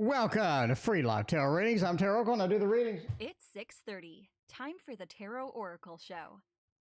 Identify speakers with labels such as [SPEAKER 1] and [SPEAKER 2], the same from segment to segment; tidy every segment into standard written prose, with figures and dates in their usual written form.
[SPEAKER 1] Welcome to Free Live Tarot Readings. I'm TarotOracle and I do the readings.
[SPEAKER 2] It's 6:30. Time for the TarotOracle show.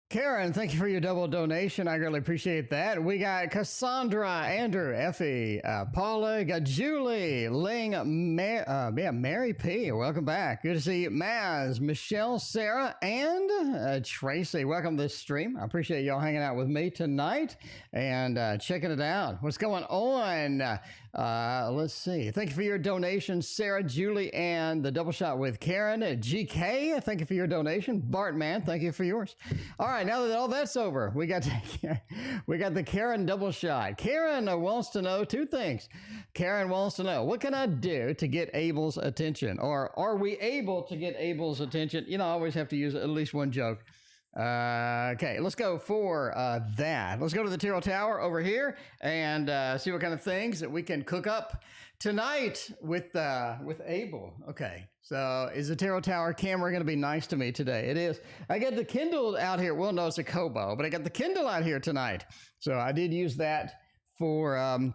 [SPEAKER 1] Karen, thank you for your double donation. I really appreciate that. We got Cassandra, Andrew, Effie, Paula, got Julie, Ling, MaryP. Welcome back. Good to see you. Maz, Michelle, Sarah, and Tracy. Welcome to this stream. I appreciate y'all hanging out with me tonight and checking it out. What's going on? Let's see. Thank you for your donation, Sarah, Julie, and the double shot with Karen. GK, thank you for your donation. Bartman, thank you for yours. All right, now that all that's over, we got the Karen double shot. Karen wants to know two things. Karen wants to know, what can I do to get Abel's attention? Or are we able to get Abel's attention? You know, I always have to use at least one joke. Okay, let's go for that. Let's go to the Tarot Tower over here and see what kind of things that we can cook up tonight with Abel. Okay, so is the Tarot Tower camera going to be nice to me today? It is. I got the Kindle out here. Well, no, it's a Kobo, but I got the Kindle out here tonight. So I did use that for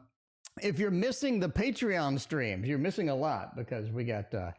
[SPEAKER 1] if you're missing the Patreon streams, you're missing a lot because we got a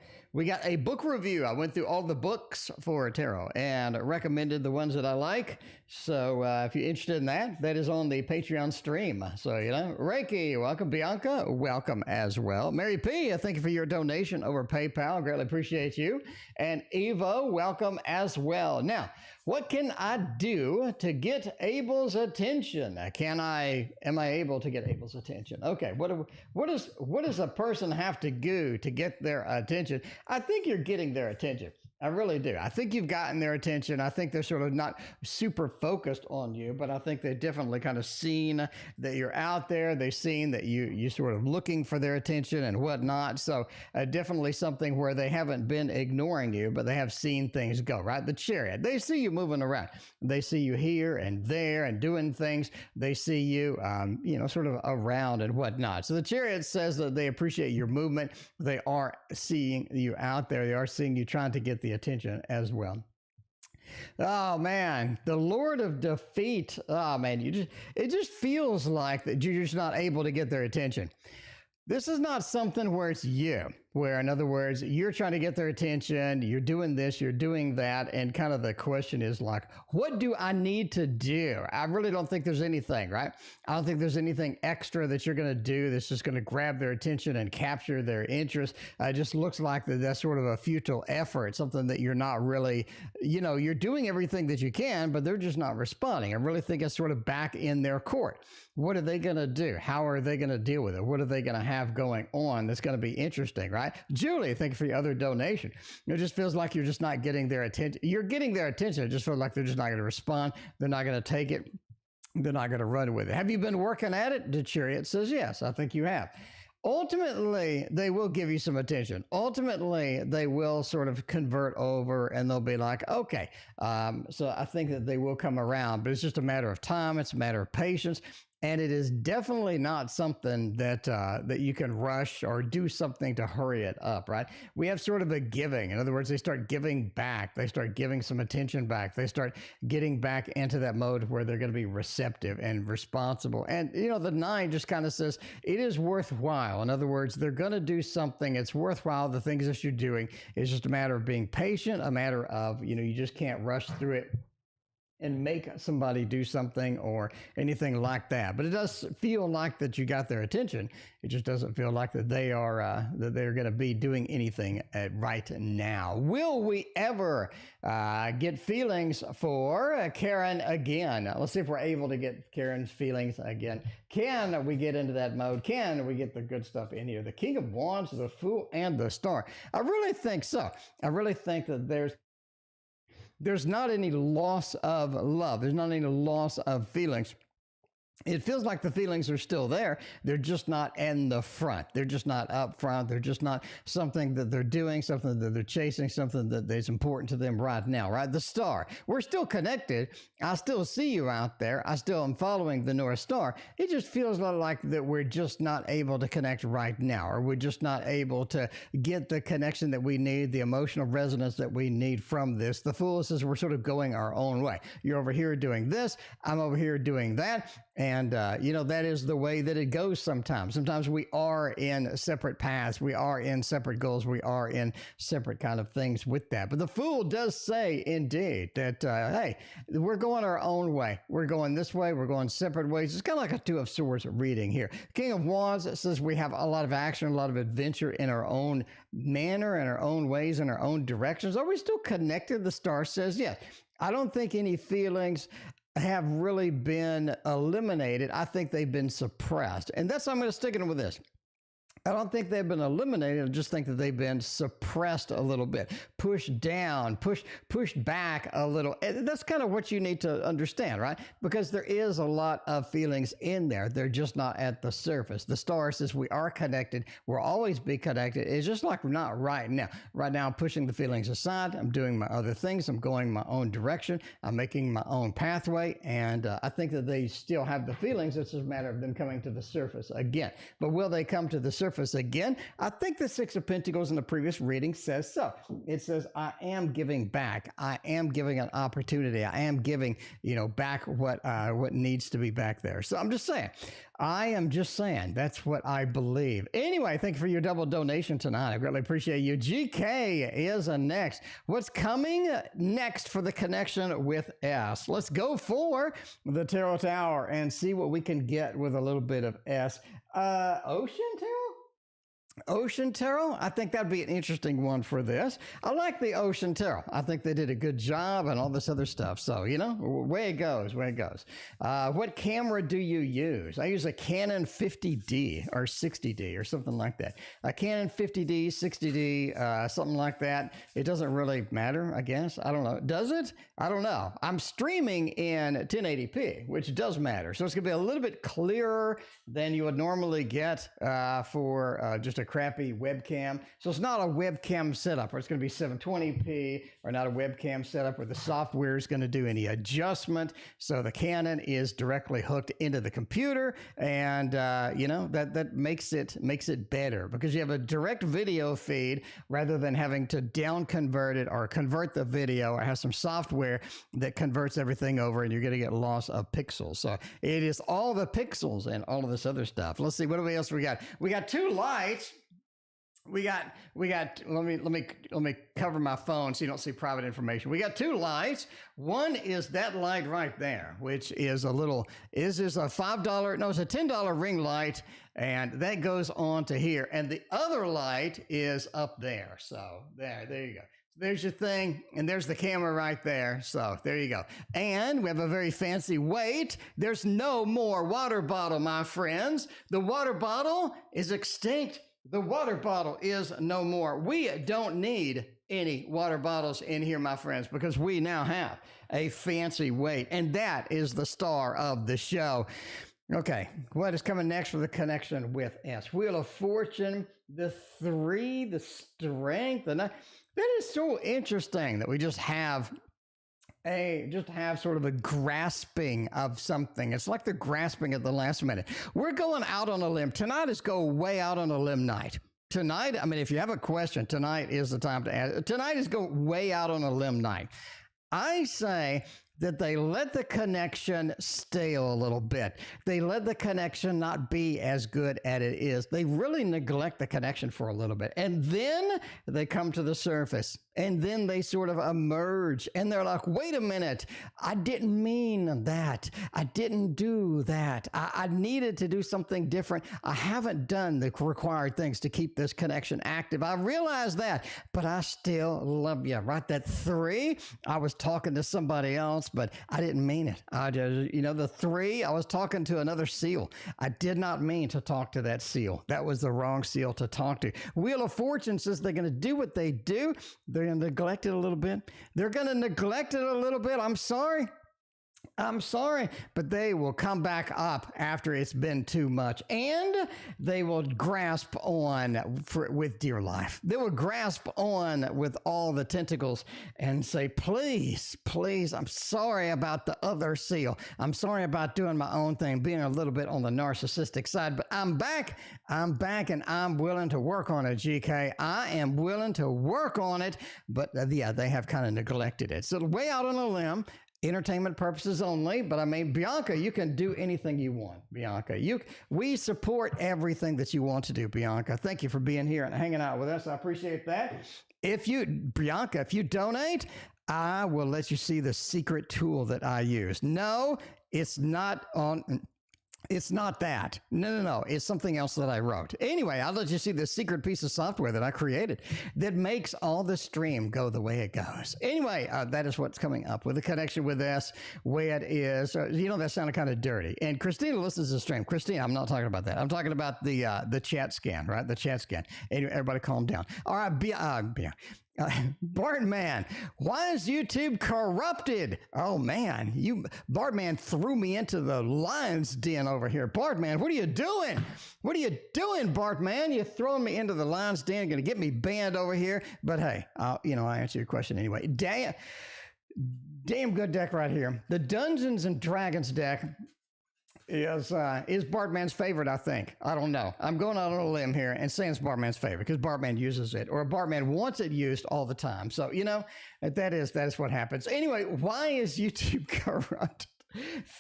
[SPEAKER 1] book review. I went through all the books for tarot and recommended the ones that I like. So if you're interested in that, that is on the Patreon stream. So, you know, Reiki, welcome. Bianca, welcome as well. MaryP, thank you for your donation over PayPal. Greatly appreciate you. And Evo, welcome as well. Now, what can I do to get Abel's attention? Am I able to get Abel's attention? Okay, what does a person have to do to get their attention? I think you're getting their attention. I really do. I think you've gotten their attention. I think they're sort of not super focused on you, but I think they've definitely kind of seen that you're out there. They've seen that you're sort of looking for their attention and whatnot. So definitely something where they haven't been ignoring you, but they have seen things go, right? The Chariot, they see you moving around. They see you here and there and doing things. They see you, you know, sort of around and whatnot. So the Chariot says that they appreciate your movement. They are seeing you out there. They are seeing you trying to get the attention as well. Oh man, the Lord of Defeat. Oh man, it just feels like that you're just not able to get their attention. This is not something where it's you, where in other words, you're trying to get their attention, you're doing this, you're doing that, and kind of the question is like, what do I need to do? I really don't think there's anything, right? I don't think there's anything extra that you're going to do that's just going to grab their attention and capture their interest. It just looks like that's sort of a futile effort, something that you're not really, you know, you're doing everything that you can, but they're just not responding. I really think it's sort of back in their court. What are they going to do? How are they going to deal with it? What are they going to have going on that's going to be interesting, right? Julie, thank you for your other donation. It just feels like you're just not getting their attention. You're getting their attention. It just feels like they're just not going to respond. They're not going to take it. They're not going to run with it. Have you been working at it? The Chariot says yes. I think you have. Ultimately, they will give you some attention. Ultimately, they will sort of convert over and they'll be like, okay. So I think that they will come around, but it's just a matter of time. It's a matter of patience. And it is definitely not something that you can rush or do something to hurry it up, right? We have sort of a giving. In other words, they start giving back. They start giving some attention back. They start getting back into that mode where they're going to be receptive and responsible. And, you know, the 9 just kind of says it is worthwhile. In other words, they're going to do something. It's worthwhile. The things that you're doing is just a matter of being patient, a matter of, you know, you just can't rush through it and make somebody do something or anything like that. But it does feel like that you got their attention. It just doesn't feel like that they are that they're going to be doing anything right now. Will we ever get feelings for Karen again? Let's see if we're able to get Karen's feelings again. Can we get into that mode? Can we get the good stuff in here? The King of Wands, the Fool, and the Star. I really think so. I really think that there's not any loss of love. There's not any loss of feelings. It feels like the feelings are still there. They're just not in the front. They're just not up front. They're just not something that they're doing, something that they're chasing, something that is important to them right now, right? The Star. We're still connected. I still see you out there. I still am following the North Star. It just feels like that we're just not able to connect right now, or we're just not able to get the connection that we need, the emotional resonance that we need from this. The Fool says we're sort of going our own way. You're over here doing this. I'm over here doing that. And, that is the way that it goes sometimes. Sometimes we are in separate paths. We are in separate goals. We are in separate kind of things with that. But the Fool does say, indeed, that, hey, we're going our own way. We're going this way. We're going separate ways. It's kind of like a Two of Swords reading here. King of Wands says we have a lot of action, a lot of adventure in our own manner, in our own ways, in our own directions. Are we still connected? The star says, yes. I don't think any feelings have really been eliminated. I think they've been suppressed. And that's, I'm going to stick in with this. I don't think they've been eliminated. I just think that they've been suppressed a little bit, pushed down, pushed back a little. And that's kind of what you need to understand, right? Because there is a lot of feelings in there. They're just not at the surface. The star says we are connected. We'll always be connected. It's just like we're not right now. Right now, I'm pushing the feelings aside. I'm doing my other things. I'm going my own direction. I'm making my own pathway. And I think that they still have the feelings. It's just a matter of them coming to the surface again. But will they come to the surface again? I think the Six of Pentacles in the previous reading says so. It says, I am giving back. I am giving an opportunity. I am giving, back what needs to be back there. So I'm just saying, that's what I believe. Anyway, thank you for your double donation tonight. I greatly appreciate you. GK is next. What's coming next for the connection with S? Let's go for the Tarot Tower and see what we can get with a little bit of S. Ocean Tarot? Ocean Tarot? I think that'd be an interesting one for this. I like the Ocean Tarot. I think they did a good job and all this other stuff. So, way it goes. What camera do you use? I use a Canon 50D or 60D or something like that. A Canon 50D, 60D, something like that. It doesn't really matter, I guess. I don't know. Does it? I don't know. I'm streaming in 1080p, which does matter. So it's going to be a little bit clearer than you would normally get for just a crappy webcam. So it's not a webcam setup where it's going to be 720p, or not a webcam setup where the software is going to do any adjustment. So the Canon is directly hooked into the computer, and that makes it better because you have a direct video feed rather than having to down convert it or convert the video or have some software that converts everything over, and you're going to get loss of pixels. So it is all the pixels and all of this other stuff. Let's see, what else we got? We got two lights. We got, let me cover my phone so you don't see private information. We got two lights. One is that light right there, which is a $5, no, it's a $10 ring light, and that goes on to here. And the other light is up there. So there you go. There's your thing, and there's the camera right there. So there you go. And we have a very fancy weight. There's no more water bottle, my friends. The water bottle is extinct. The water bottle is no more. We don't need any water bottles in here, my friends, because we now have a fancy weight, and that is the star of the show. Okay, what is coming next for the connection with S? Wheel of Fortune, the 3, the Strength, the 9. That is so interesting that we just have sort of a grasping of something. It's like the grasping at the last minute. We're going out on a limb. Tonight is go way out on a limb night. Tonight, I mean, if you have a question, tonight is the time to ask. Tonight is go way out on a limb night. I say that they let the connection stale a little bit. They let the connection not be as good as it is. They really neglect the connection for a little bit. And then they come to the surface. And then they sort of emerge. And they're like, wait a minute. I didn't mean that. I didn't do that. I needed to do something different. I haven't done the required things to keep this connection active. I realize that. But I still love you. Right? That 3, I was talking to somebody else, but I didn't mean it. I just, the 3, I was talking to another seal. I did not mean to talk to that seal. That was the wrong seal to talk to. Wheel of Fortune says they're going to do what they do. They're going to neglect it a little bit. I'm sorry, but they will come back up after it's been too much, and they will grasp on with dear life. They will grasp on with all the tentacles and say, please, I'm sorry about the other seal. I'm sorry about doing my own thing, being a little bit on the narcissistic side, but I'm back, and I'm willing to work on it, GK. I am willing to work on it, but they have kind of neglected it. So way out on a limb, entertainment purposes only. But I mean, Bianca, you can do anything you want, Bianca. We support everything that you want to do, Bianca. Thank you for being here and hanging out with us. I appreciate that. Bianca, if you donate, I will let you see the secret tool that I use. No, it's not that. No. It's something else that I wrote. Anyway, I'll let you see the secret piece of software that I created that makes all the stream go the way it goes. Anyway, that is what's coming up with the connection with this, way it is. That sounded kind of dirty. And Christina listens to the stream. Christina, I'm not talking about that. I'm talking about the ChatScan, right? The ChatScan. Anyway, everybody calm down. All right, Bartman, why is YouTube corrupted? Oh man, Bartman threw me into the lion's den over here. Bartman, what are you doing? What are you doing, Bartman? You're throwing me into the lion's den, gonna get me banned over here. But hey, I answer your question anyway. Damn good deck right here. The Dungeons and Dragons deck is Bartman's favorite, I think. I don't know. I'm going out on a limb here and saying it's Bartman's favorite because Bartman uses it, or Bartman wants it used all the time. So, that is what happens. Anyway, why is YouTube corrupt?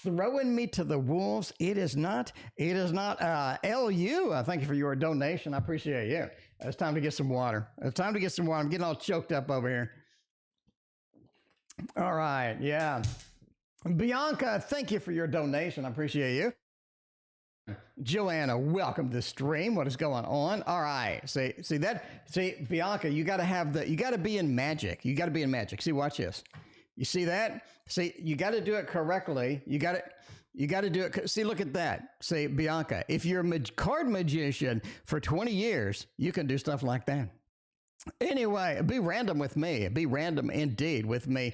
[SPEAKER 1] Throwing me to the wolves. It is not. LU, thank you for your donation. I appreciate you. It's time to get some water. I'm getting all choked up over here. All right. Yeah. Bianca, thank you for your donation. I appreciate you. Joanna, welcome to the stream. What is going on? All right. See, Bianca, you got to be in magic. See, watch this. You see that? See, you got to do it correctly. You got to do it. See, look at that. See, Bianca, if you're a card magician for 20 years, you can do stuff like that. Anyway, be random with me. Be random indeed with me.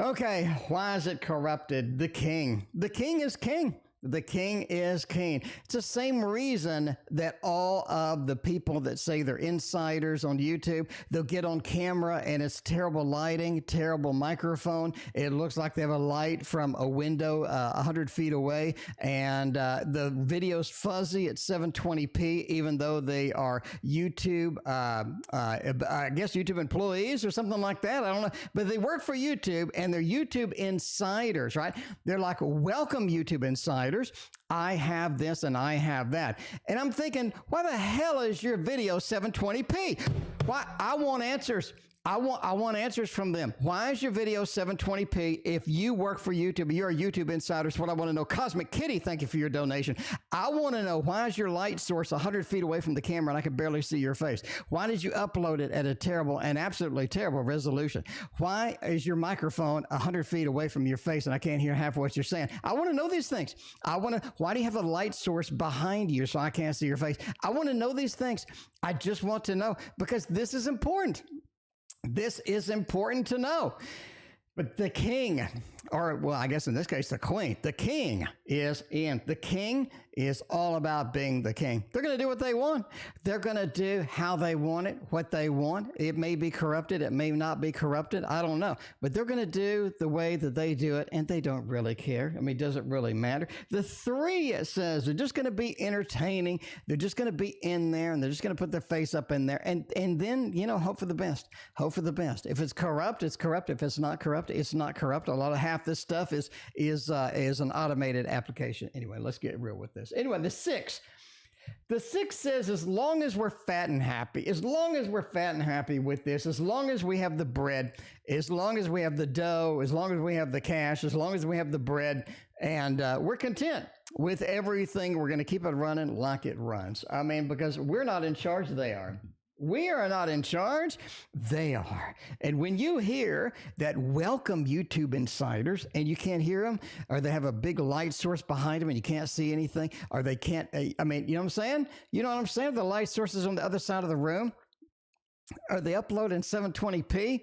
[SPEAKER 1] Okay, why is it corrupted? The king. The king is king. The king is king. It's the same reason that all of the people that say they're insiders on YouTube, they'll get on camera and it's terrible lighting, terrible microphone. It looks like they have a light from a window 100 feet away, and the video's fuzzy at 720p, even though they are YouTube, I guess YouTube employees or something like that. I don't know. But they work for YouTube and they're YouTube insiders, right? They're like, welcome YouTube insiders. I have this and I have that. And I'm thinking, why the hell is your video 720p? Why? I want answers. I want answers from them. Why is your video 720p if you work for YouTube? You're a YouTube insider. That's what I want to know. Cosmickitty, thank you for your donation. I want to know, why is your light source 100 feet away from the camera and I can barely see your face? Why did you upload it at a terrible and absolutely terrible resolution? Why is your microphone 100 feet away from your face and I can't hear half what you're saying? I want to know these things. Why do you have a light source behind you so I can't see your face? I want to know these things. I just want to know, because this is important. This is important to know. But the king, or well, I guess in this case, the queen, the king is in. The king is all about being the king. They're going to do what they want. They're going to do how they want it, what they want. It may be corrupted. It may not be corrupted. I don't know. But they're going to do the way that they do it, and they don't really care. I mean, does it really matter? The three, it says, they're just going to be entertaining. They're just going to be in there, and they're just going to put their face up in there. And then, hope for the best. Hope for the best. If it's corrupt, it's corrupt. If it's not corrupt, it's not corrupt. A lot of half this stuff is an automated application. Anyway, let's get real with this. Anyway, the six says, as long as we're fat and happy, with this, as long as we have the bread, as long as we have the dough, as long as we have the cash, as long as we have the bread, and we're content with everything, we're going to keep it running like it runs. I mean, because we're not in charge, they are. We are not in charge. They are. And when you hear that welcome YouTube insiders and you can't hear them, or they have a big light source behind them and you can't see anything, or they can't, I mean, you know what I'm saying? You know what I'm saying? The light source is on the other side of the room. Are they uploading 720p?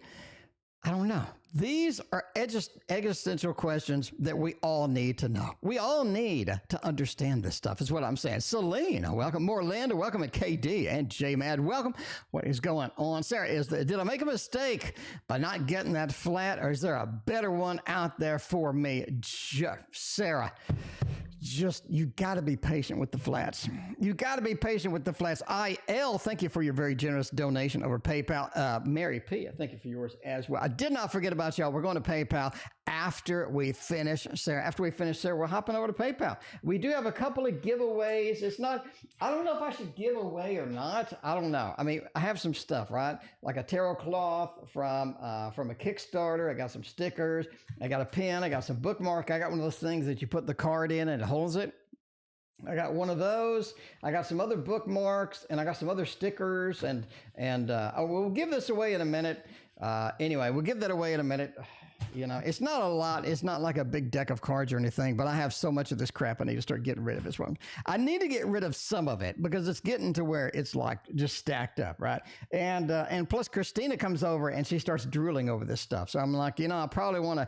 [SPEAKER 1] I don't know. These are existential questions that we all need to know. We all need to understand this stuff, is what I'm saying. Selene, welcome. Morlinda, welcome. At KD and Jaye Mad, welcome. What is going on? Sarah, did I make a mistake by not getting that flat, or is there a better one out there for me? Sarah, you got to be patient with the flats. You got to be patient with the flats. IL, thank you for your very generous donation over PayPal. MaryP, thank you for yours as well. I did not forget about y'all. We're going to PayPal after we finish, Sarah. After we finish, Sarah, we're hopping over to PayPal. We do have a couple of giveaways. It's not, I don't know if I should give away or not. I don't know. I mean, I have some stuff, right? Like a tarot cloth from a Kickstarter. I got some stickers. I got a pen. I got some bookmark. I got one of those things that you put the card in and it holds it. I got one of those. I got some other bookmarks, and I got some other stickers, and we'll give this away in a minute. Anyway, we'll give that away in a minute. You know, it's not a lot. It's not like a big deck of cards or anything, but I have so much of this crap I need to start getting rid of this one. I need to get rid of some of it because it's getting to where it's like just stacked up, right? And plus Christina comes over and she starts drooling over this stuff. So I'm like, you know, I probably want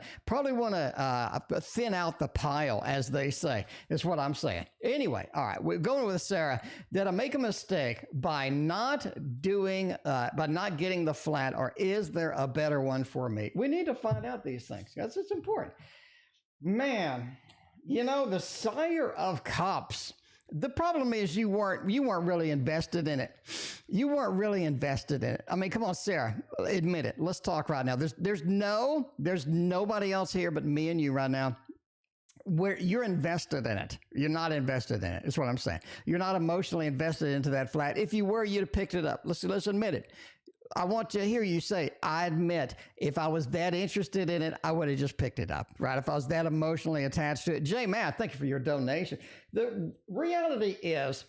[SPEAKER 1] to thin out the pile, as they say, is what I'm saying. Anyway, all right, we're going with Sarah. Did I make a mistake by not getting the flat, or is there a better one for me? We need to find out these things. That's it's important. Man, you know, the Sire of Cups. The problem is you weren't really invested in it. You weren't really invested in it. I mean, come on, Sarah, admit it. Let's talk right now. There's nobody else here but me and you right now where you're invested in it. You're not invested in it. That's what I'm saying. You're not emotionally invested into that flat. If you were, you'd have picked it up. Let's admit it. I want to hear you say, I admit, if I was that interested in it, I would have just picked it up, right? If I was that emotionally attached to it. Jaye Mad, thank you for your donation. The reality is,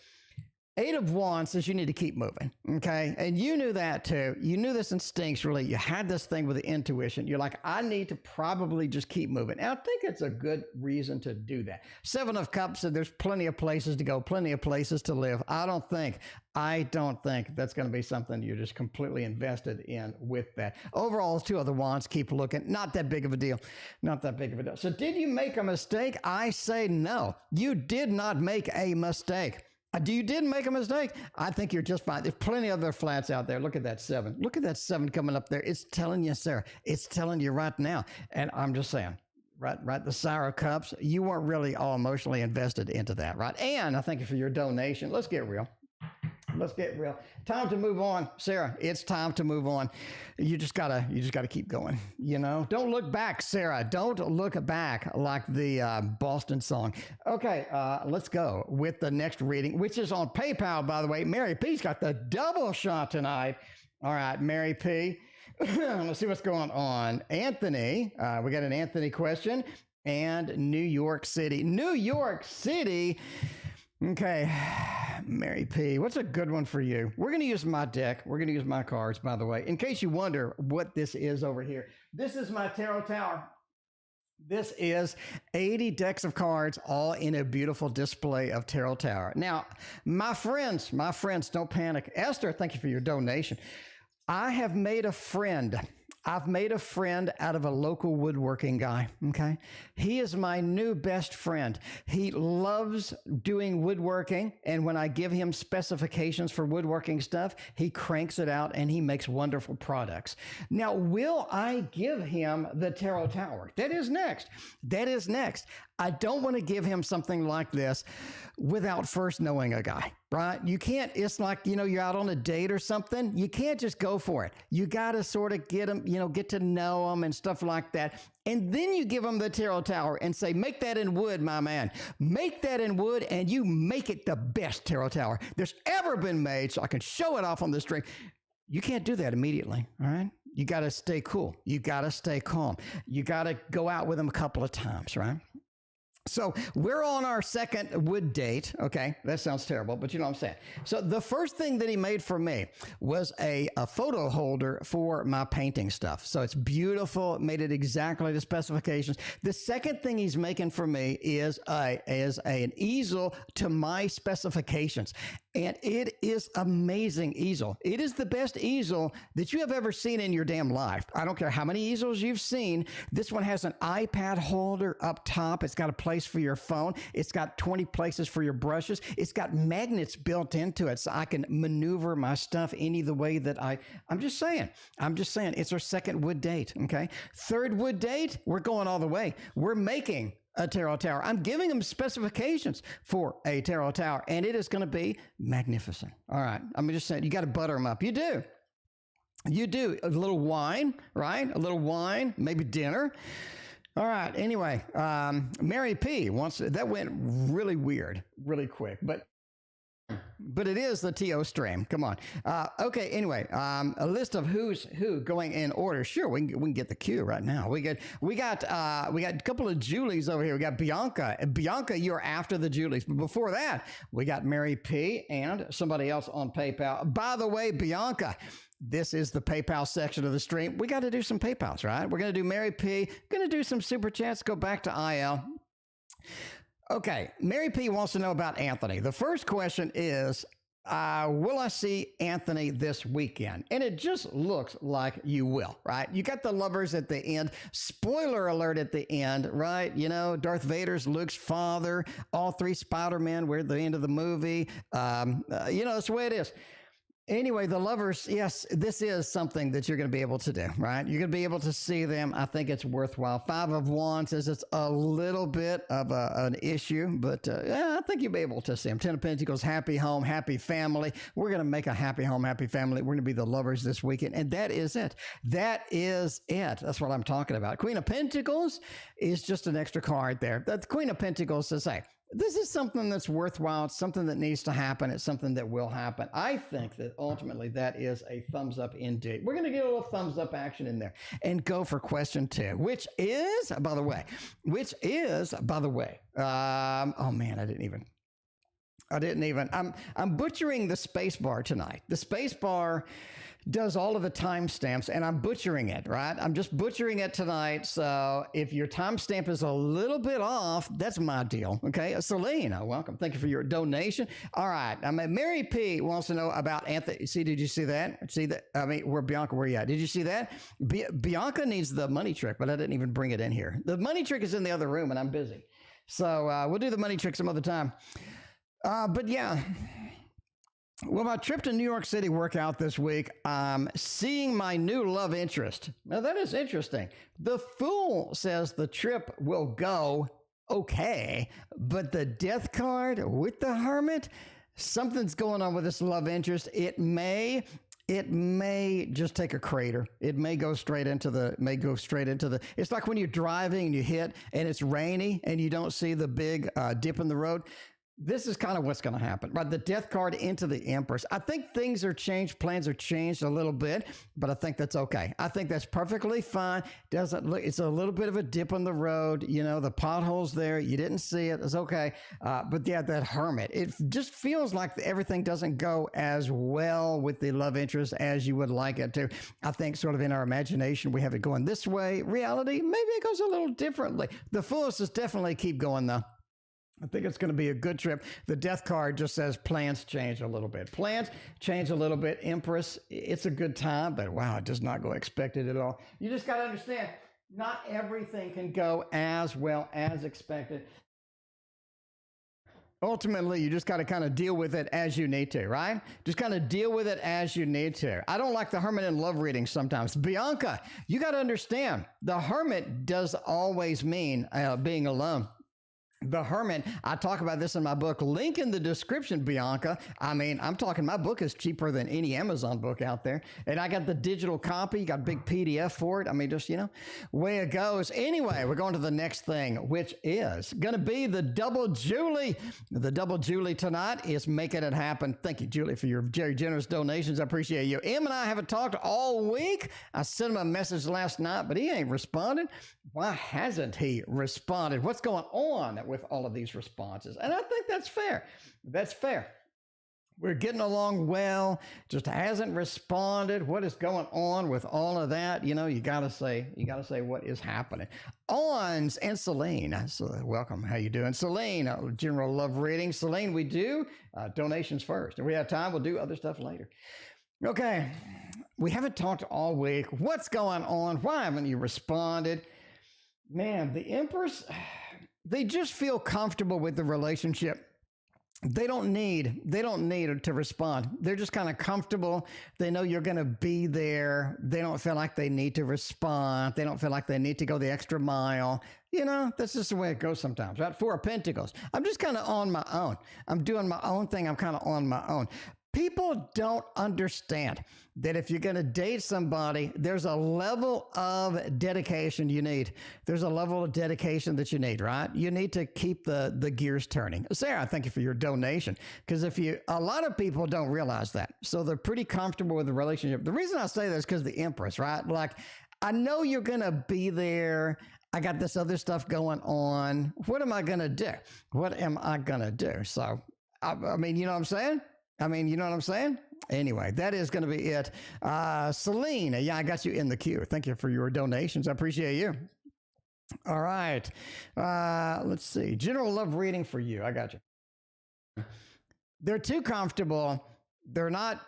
[SPEAKER 1] 8 of Wands says you need to keep moving, okay? And you knew that too. You knew this instinctually. You had this thing with the intuition. You're like, I need to probably just keep moving. And I think it's a good reason to do that. 7 of Cups said there's plenty of places to go, plenty of places to live. I don't think that's going to be something you're just completely invested in with that. Overall, 2 of the Wands, keep looking. Not that big of a deal. Not that big of a deal. So did you make a mistake? I say no. You did not make a mistake. You didn't make a mistake. I think you're just fine. There's plenty of other flats out there. Look at that 7. Look at that 7 coming up there. It's telling you, Sarah. It's telling you right now. And I'm just saying, right, the Sire of Cups, you weren't really all emotionally invested into that, right? And I thank you for your donation. Let's get real. Let's get real. Time to move on, Sarah. It's time to move on. You just gotta keep going. You know, don't look back, Sarah. Don't look back, like the Boston song. Okay, let's go with the next reading, which is on PayPal, by the way. MaryP's got the double shot tonight. All right, MaryP. Let's see what's going on. Anthony, we got an Anthony question, and New York City. New York City. Okay, MaryP, what's a good one for you? We're going to use my deck. We're going to use my cards, by the way. In case you wonder what this is over here, this is my tarot tower. This is 80 decks of cards, all in a beautiful display of tarot tower. Now, my friends, don't panic. Esther, thank you for your donation. I have made a friend. I've made a friend out of a local woodworking guy, okay? He is my new best friend. He loves doing woodworking, and when I give him specifications for woodworking stuff, he cranks it out and he makes wonderful products. Now, will I give him the Tarot Tower? That is next. That is next. I don't want to give him something like this without first knowing a guy, right? You can't, it's like, you know, you're out on a date or something. You can't just go for it. You got to sort of get him, you know, get to know him and stuff like that. And then you give him the Tarot Tower and say, make that in wood, my man. Make that in wood, and you make it the best Tarot Tower there's ever been made, so I can show it off on the string. You can't do that immediately, all right? You got to stay cool. You got to stay calm. You got to go out with him a couple of times, right? So we're on our second wood date. Okay, that sounds terrible, but you know what I'm saying. So the first thing that he made for me was a photo holder for my painting stuff. So it's beautiful. It made it exactly to specifications. The second thing he's making for me is an easel to my specifications. And it is amazing easel. It is the best easel that you have ever seen in your damn life. I don't care how many easels you've seen. This one has an iPad holder up top. It's got a place for your phone. It's got 20 places for your brushes. It's got magnets built into it, so I can maneuver my stuff any the way that I'm just saying. It's our second wood date, okay? Third wood date, we're going all the way. We're making a tarot tower. I'm giving them specifications for a tarot tower, and it is going to be magnificent. All right. I'm just saying, you got to butter them up. You do. You do. A little wine, right? A little wine, maybe dinner. All right. Anyway, MaryP wants to, that went really weird, really quick, but it is the TO stream. Come on. Okay. Anyway, a list of who's who going in order. Sure, we can get the queue right now. We got a couple of Juulies over here. We got Bianca. Bianca, you're after the Juulies. But before that, we got MaryP and somebody else on PayPal. By the way, Bianca, this is the PayPal section of the stream. We got to do some PayPals, right? We're going to do MaryP. Going to do some super chats. Go back to IL. Okay, MaryP wants to know about Anthony. The first question is, will I see Anthony this weekend? And it just looks like you will, right? You got the lovers at the end. Spoiler alert at the end, right? You know, Darth Vader's Luke's father. All three Spider-Men were at the end of the movie. You know, that's the way it is. Anyway, the lovers, yes, this is something that you're going to be able to do, right? You're going to be able to see them. I think it's worthwhile. Five of Wands says it's a little bit of an issue, but yeah, I think you'll be able to see them. Ten of Pentacles, happy home, happy family. We're going to make a happy home, happy family. We're going to be the lovers this weekend, and that is it. That is it. That's what I'm talking about. Queen of Pentacles is just an extra card there. The Queen of Pentacles says, hey, this is something that's worthwhile. It's something that needs to happen. It's something that will happen. I think that ultimately that is a thumbs up indeed. We're going to get a little thumbs up action in there and go for question 2, which is, by the way, oh man, I'm butchering the space bar tonight. The space bar does all of the timestamps, and I'm butchering it, right? I'm just butchering it tonight. So if your timestamp is a little bit off, that's my deal. Okay. Selene, welcome. Thank you for your donation. All right. MaryP wants to know about Anthony. See, did you see that? See that? I mean, Bianca, where you at? Did you see that? Bianca needs the money trick, but I didn't even bring it in here. The money trick is in the other room, and I'm busy. So we'll do the money trick some other time. But yeah. Will my trip to New York City work out this week? I'm seeing my new love interest. Now, that is interesting. The Fool says the trip will go okay, but the Death card with the Hermit, something's going on with this love interest. It may just take a crater. It may go straight into the, it's like when you're driving and you hit and it's rainy and you don't see the big dip in the road. This is kind of what's going to happen, right? The Death card into the Empress. I think things are changed. Plans are changed a little bit, but I think that's okay. I think that's perfectly fine. Doesn't look, it's a little bit of a dip on the road. You know, the potholes there, you didn't see it. It's okay. But yeah, that Hermit, it just feels like everything doesn't go as well with the love interest as you would like it to. I think sort of in our imagination, we have it going this way. Reality, maybe it goes a little differently. The Fool says definitely keep going though. I think it's going to be a good trip. The Death card just says plans change a little bit. Plans change a little bit. Empress, it's a good time, but wow, it does not go expected at all. You just got to understand, not everything can go as well as expected. Ultimately, you just got to kind of deal with it as you need to, right? Just kind of deal with it as you need to. I don't like the Hermit in love reading sometimes. Bianca, you got to understand, the Hermit does always mean being alone. The Hermit, I talk about this in my book. Link in the description, Bianca. I mean, I'm talking, my book is cheaper than any Amazon book out there. And I got the digital copy, got a big PDF for it. I mean, just, you know, way it goes. Anyway, we're going to the next thing, which is going to be the double Juuuliiie. The double Juuuliiie tonight is making it happen. Thank you, Julie, for your very generous donations. I appreciate you. Em and I haven't talked all week. I sent him a message last night, but he ain't responded. Why hasn't he responded? What's going on with all of these responses? And I think that's fair. That's fair. We're getting along well, just hasn't responded. What is going on with all of that? You know, you gotta say what is happening. Ons and Selene, so welcome. How you doing? Selene, general love reading. Selene, we do donations first. If we have time, we'll do other stuff later. Okay, we haven't talked all week. What's going on? Why haven't you responded? Man, the Empress, they just feel comfortable with the relationship. they don't need to respond. They're just kind of comfortable. They know you're going to be there. They don't feel like they need to respond. They don't feel like they need to go the extra mile. You know, that's just the way it goes sometimes, right? Four of Pentacles. I'm just kind of on my own. I'm doing my own thing. I'm kind of on my own. People don't understand that if you're going to date somebody, there's a level of dedication you need. There's a level of dedication that you need, right? You need to keep the gears turning. Sarah, thank you for your donation. Because a lot of people don't realize that. So they're pretty comfortable with the relationship. The reason I say that is because the Empress, right? Like, I know you're going to be there. I got this other stuff going on. What am I going to do? What am I going to do? So, I mean, you know what I'm saying? You know what I'm saying? Anyway, that is going to be it. Selene, yeah, I got you in the queue. Thank you for your donations. I appreciate you. All right. Let's see. General love reading for you. I got you. They're too comfortable. They're not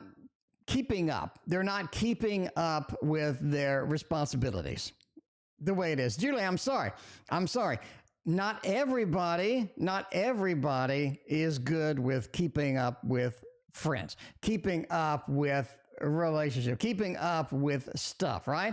[SPEAKER 1] keeping up. They're not keeping up with their responsibilities the way it is. Julie, I'm sorry. Not everybody is good with keeping up with friends, keeping up with a relationship, keeping up with stuff, right?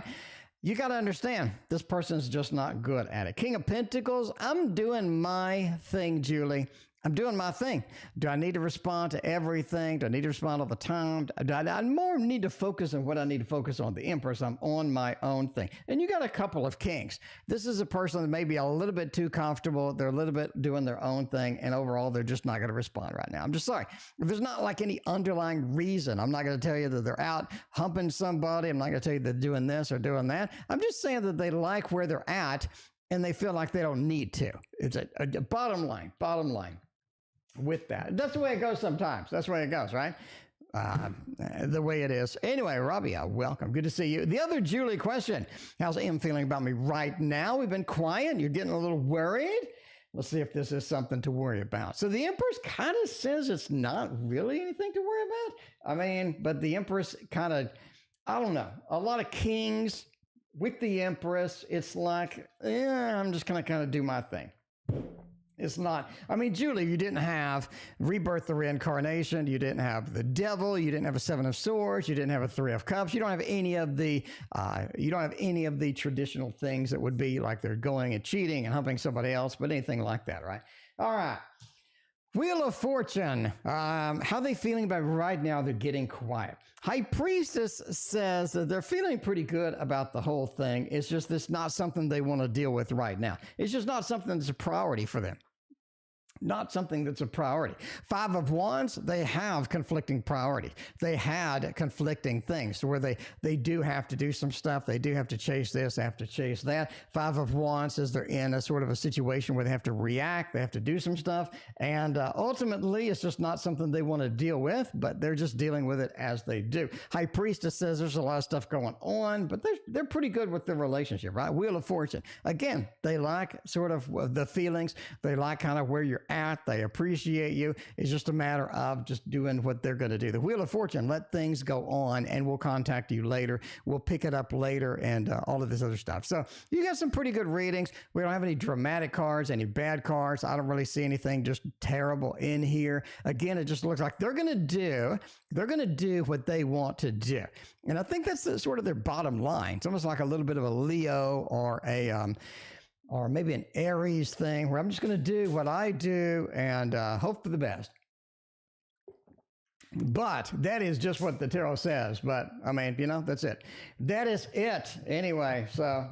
[SPEAKER 1] You got to understand, this person's just not good at it. King of Pentacles, I'm doing my thing, Julie. I'm doing my thing. Do I need to respond to everything? Do I need to respond all the time? I more need to focus on what I need to focus on. The Empress, I'm on my own thing. And you got a couple of Kings. This is a person that may be a little bit too comfortable. They're a little bit doing their own thing. And overall, they're just not going to respond right now. I'm just sorry. If there's not like any underlying reason, I'm not going to tell you that they're out humping somebody. I'm not going to tell you they're doing this or doing that. I'm just saying that they like where they're at and they feel like they don't need to. It's a bottom line. With that. That's the way it goes sometimes. That's the way it goes, right? The way it is. Anyway, Rabia, welcome. Good to see you. The other Julie question. How's Em feeling about me right now? We've been quiet. You're getting a little worried. Let's see if this is something to worry about. So the Empress kind of says it's not really anything to worry about. But the Empress kind of, I don't know. A lot of Kings with the Empress, it's like, I'm just going to kind of do my thing. It's not, Julie, you didn't have rebirth, the reincarnation. You didn't have the devil. You didn't have a Seven of Swords. You didn't have a Three of Cups. You don't have any of the, traditional things that would be like they're going and cheating and humping somebody else, but anything like that, right? All right. Wheel of Fortune. How are they feeling about right now? They're getting quiet. High Priestess says that they're feeling pretty good about the whole thing. It's just it's not something they want to deal with right now. It's just not something that's a priority for them. Not something that's a priority. Five of Wands, they have conflicting priorities. They had conflicting things where they do have to do some stuff. They do have to chase this, they have to chase that. Five of Wands says they're in a sort of a situation where they have to react, they have to do some stuff. And ultimately, it's just not something they want to deal with, but they're just dealing with it as they do. High Priestess says there's a lot of stuff going on, but they're pretty good with their relationship, right? Wheel of Fortune. Again, they like sort of the feelings. They like kind of where you're at. They appreciate you. It's just a matter of just doing what they're going to do. The Wheel of Fortune, let things go on and we'll contact you later. We'll pick it up later and all of this other stuff. So you got some pretty good readings. We don't have any dramatic cards, any bad cards. I don't really see anything just terrible in here. Again, it just looks like they're going to do what they want to do. And I think that's sort of their bottom line. It's almost like a little bit of a Leo or or maybe an Aries thing where I'm just going to do what I do and hope for the best. But that is just what the tarot says. But that's it. That is it. Anyway, so,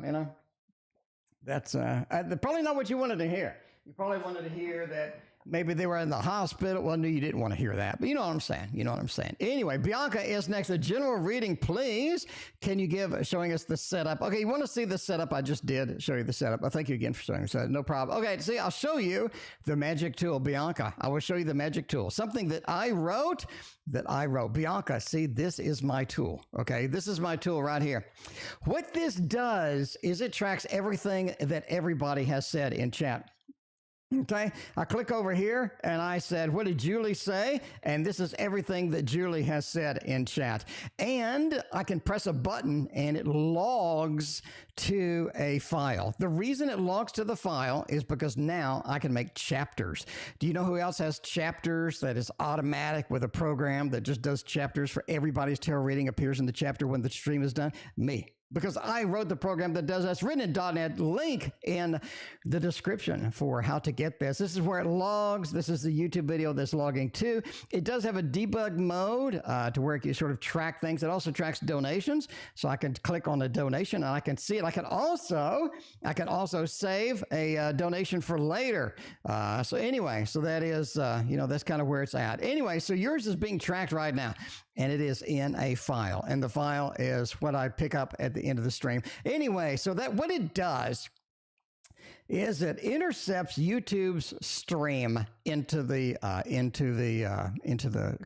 [SPEAKER 1] that's probably not what you wanted to hear. You probably wanted to hear that maybe they were in the hospital. Well, no, you didn't want to hear that, but you know what I'm saying. Anyway, Bianca is next. A general reading, please. Can you showing us the setup? Okay, you want to see the setup? I just did show you the setup. Thank you again for showing us that. No problem. Okay, see, I'll show you the magic tool, Bianca. I will show you the magic tool. Something that I wrote. Bianca, see, this is my tool. Okay, this is my tool right here. What this does is it tracks everything that everybody has said in chat. Okay, I click over here and I said, what did Juuuliiie say? And this is everything that Juuuliiie has said in chat. And I can press a button and it logs to a file. The reason it logs to the file is because now I can make chapters. Do you know who else has chapters that is automatic with a program that just does chapters for everybody's tarot reading appears in the chapter when the stream is done? Me. Because I wrote the program that does that. It's written in .NET. Link in the description for how to get this. This is where it logs. This is the YouTube video that's logging to. It does have a debug mode to where you sort of track things. It also tracks donations. So I can click on a donation and I can see it. I can also save a donation for later. So anyway, so that is, that's kind of where it's at. Anyway, so yours is being tracked right now. And it is in a file. And the file is what I pick up at the end of the stream. Anyway, so that what it does is it intercepts YouTube's stream into the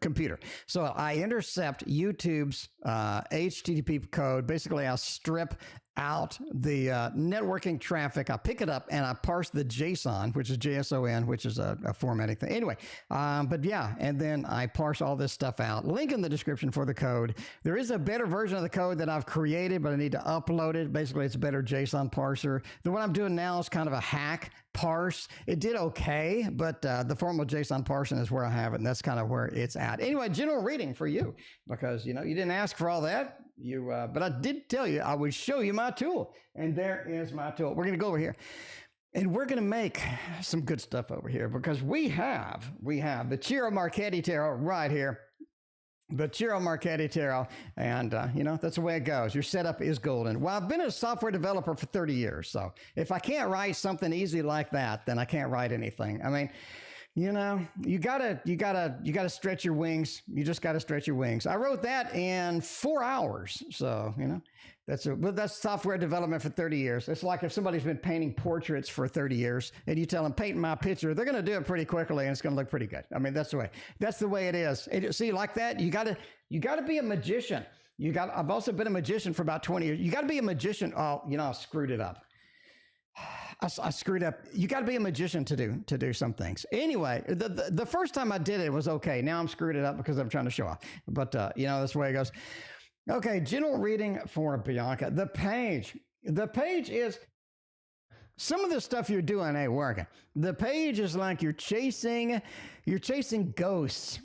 [SPEAKER 1] computer. So I intercept YouTube's HTTP code. Basically, I'll strip out the networking traffic. I pick it up and I parse the JSON, which is JSON, which is a formatting thing. Anyway, but yeah, and then I parse all this stuff out. Link in the description for the code. There is a better version of the code that I've created, but I need to upload it. Basically, it's a better JSON parser. The one I'm doing now is kind of a hack parse. It did okay, but the formal JSON parsing is where I have it, and that's kind of where it's at. Anyway, general reading for you, because you didn't ask for all that. But I did tell you I would show you my tool, and there is my tool. We're going to go over here, and we're going to make some good stuff over here because we have the Ciro Marchetti Tarot right here. The Ciro Marchetti Tarot, and that's the way it goes. Your setup is golden. Well, I've been a software developer for 30 years, so if I can't write something easy like that, then I can't write anything. I mean, you gotta stretch your wings. You just gotta stretch your wings. I wrote that in 4 hours, so that's software development for 30 years. It's like if somebody's been painting portraits for 30 years and you tell them paint my picture, they're going to do it pretty quickly and it's going to look pretty good. I mean, that's the way it is. See, like that, you got to be a magician. I've also been a magician for about 20 years. You got to be a magician. Oh, I screwed it up. I screwed up. You got to be a magician to do some things. Anyway, the first time I did it was okay. Now I'm screwed it up because I'm trying to show off. But, that's the way it goes. Okay, general reading for Bianca. The page is, some of the stuff you're doing ain't working. The page is like you're chasing ghosts.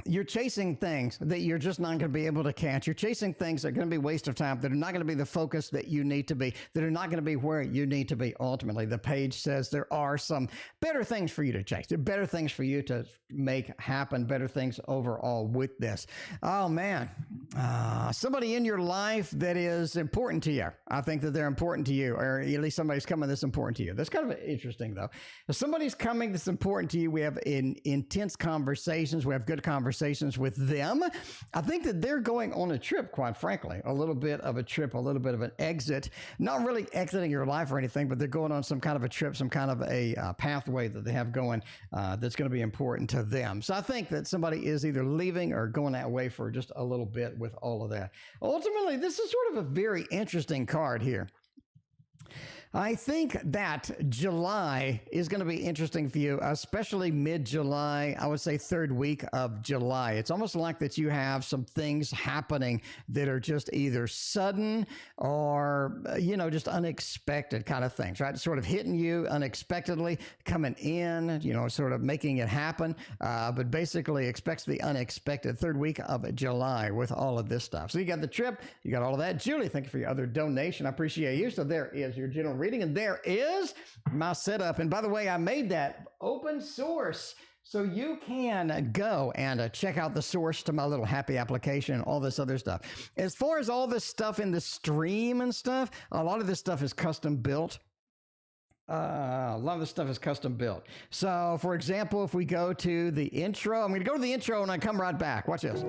[SPEAKER 1] You're chasing things that you're just not going to be able to catch. You're chasing things that are going to be a waste of time, that are not going to be the focus that you need to be, that are not going to be where you need to be ultimately. The page says there are some better things for you to chase. There are better things for you to make happen, better things overall with this. Oh, man. Somebody in your life that is important to you. I think that they're important to you, or at least somebody's coming that's important to you. That's kind of interesting, though. If somebody's coming that's important to you, we have intense conversations. We have good conversations with them. I think that they're going on a trip, quite frankly, a little bit of a trip, a little bit of an exit, not really exiting your life or anything, but they're going on some kind of a trip, some kind of a pathway that they have going that's going to be important to them. So I think that somebody is either leaving or going that way for just a little bit with all of that. Ultimately, this is sort of a very interesting card here. I think that July is going to be interesting for you, especially mid-July. I would say third week of July. It's almost like that you have some things happening that are just either sudden or, just unexpected kind of things, right? Sort of hitting you unexpectedly, coming in, sort of making it happen. But basically expects the unexpected third week of July with all of this stuff. So you got the trip, you got all of that. Julie, thank you for your other donation. I appreciate you. So there is your general reading, and there is my setup. And by the way, I made that open source, so you can go and check out the source to my little happy application and all this other stuff. As far as all this stuff in the stream and stuff, a lot of this stuff is custom built. A lot of this stuff is custom built. So, for example, if we go to the intro, I'm going to go to the intro and I come right back. Watch this.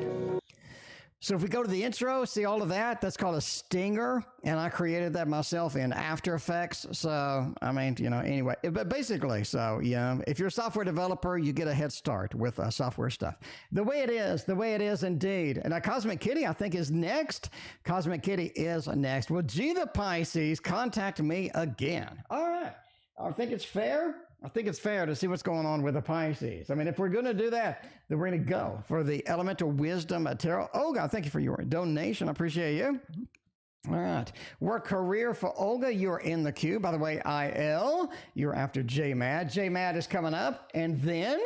[SPEAKER 1] So if we go to the intro, see all of that? That's called a stinger, and I created that myself in After Effects. So, I mean, anyway, but basically, so, if you're a software developer, you get a head start with software stuff. The way it is indeed. And Cosmickitty, I think, is next. Cosmickitty is next. Well, gee, the Pisces, contact me again. All right. I think it's fair. I think it's fair to see what's going on with the Pisces. I mean, if we're going to do that, then we're going to go for the Elemental Wisdom Tarot. Olga, thank you for your donation. I appreciate you. All right. Work career for Olga. You're in the queue. By the way, IL, you're after Jaye Mad. Jaye Mad is coming up. And then,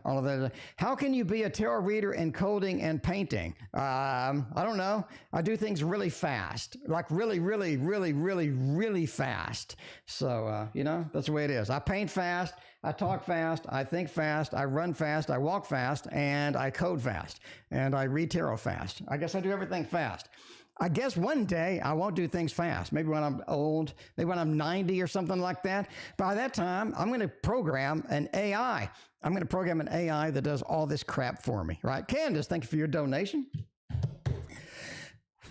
[SPEAKER 1] all of that. How can you be a tarot reader in coding and painting? I don't know. I do things really fast, like really, really, really, really, really fast. So, you know, that's the way it is. I paint fast. I talk fast. I think fast. I run fast. I walk fast. And I code fast. And I read tarot fast. I guess I do everything fast. I guess one day I won't do things fast. Maybe when I'm old, maybe when I'm 90 or something like that. By that time, I'm going to program an AI. I'm going to program an AI that does all this crap for me, right? Kandace, thank you for your donation.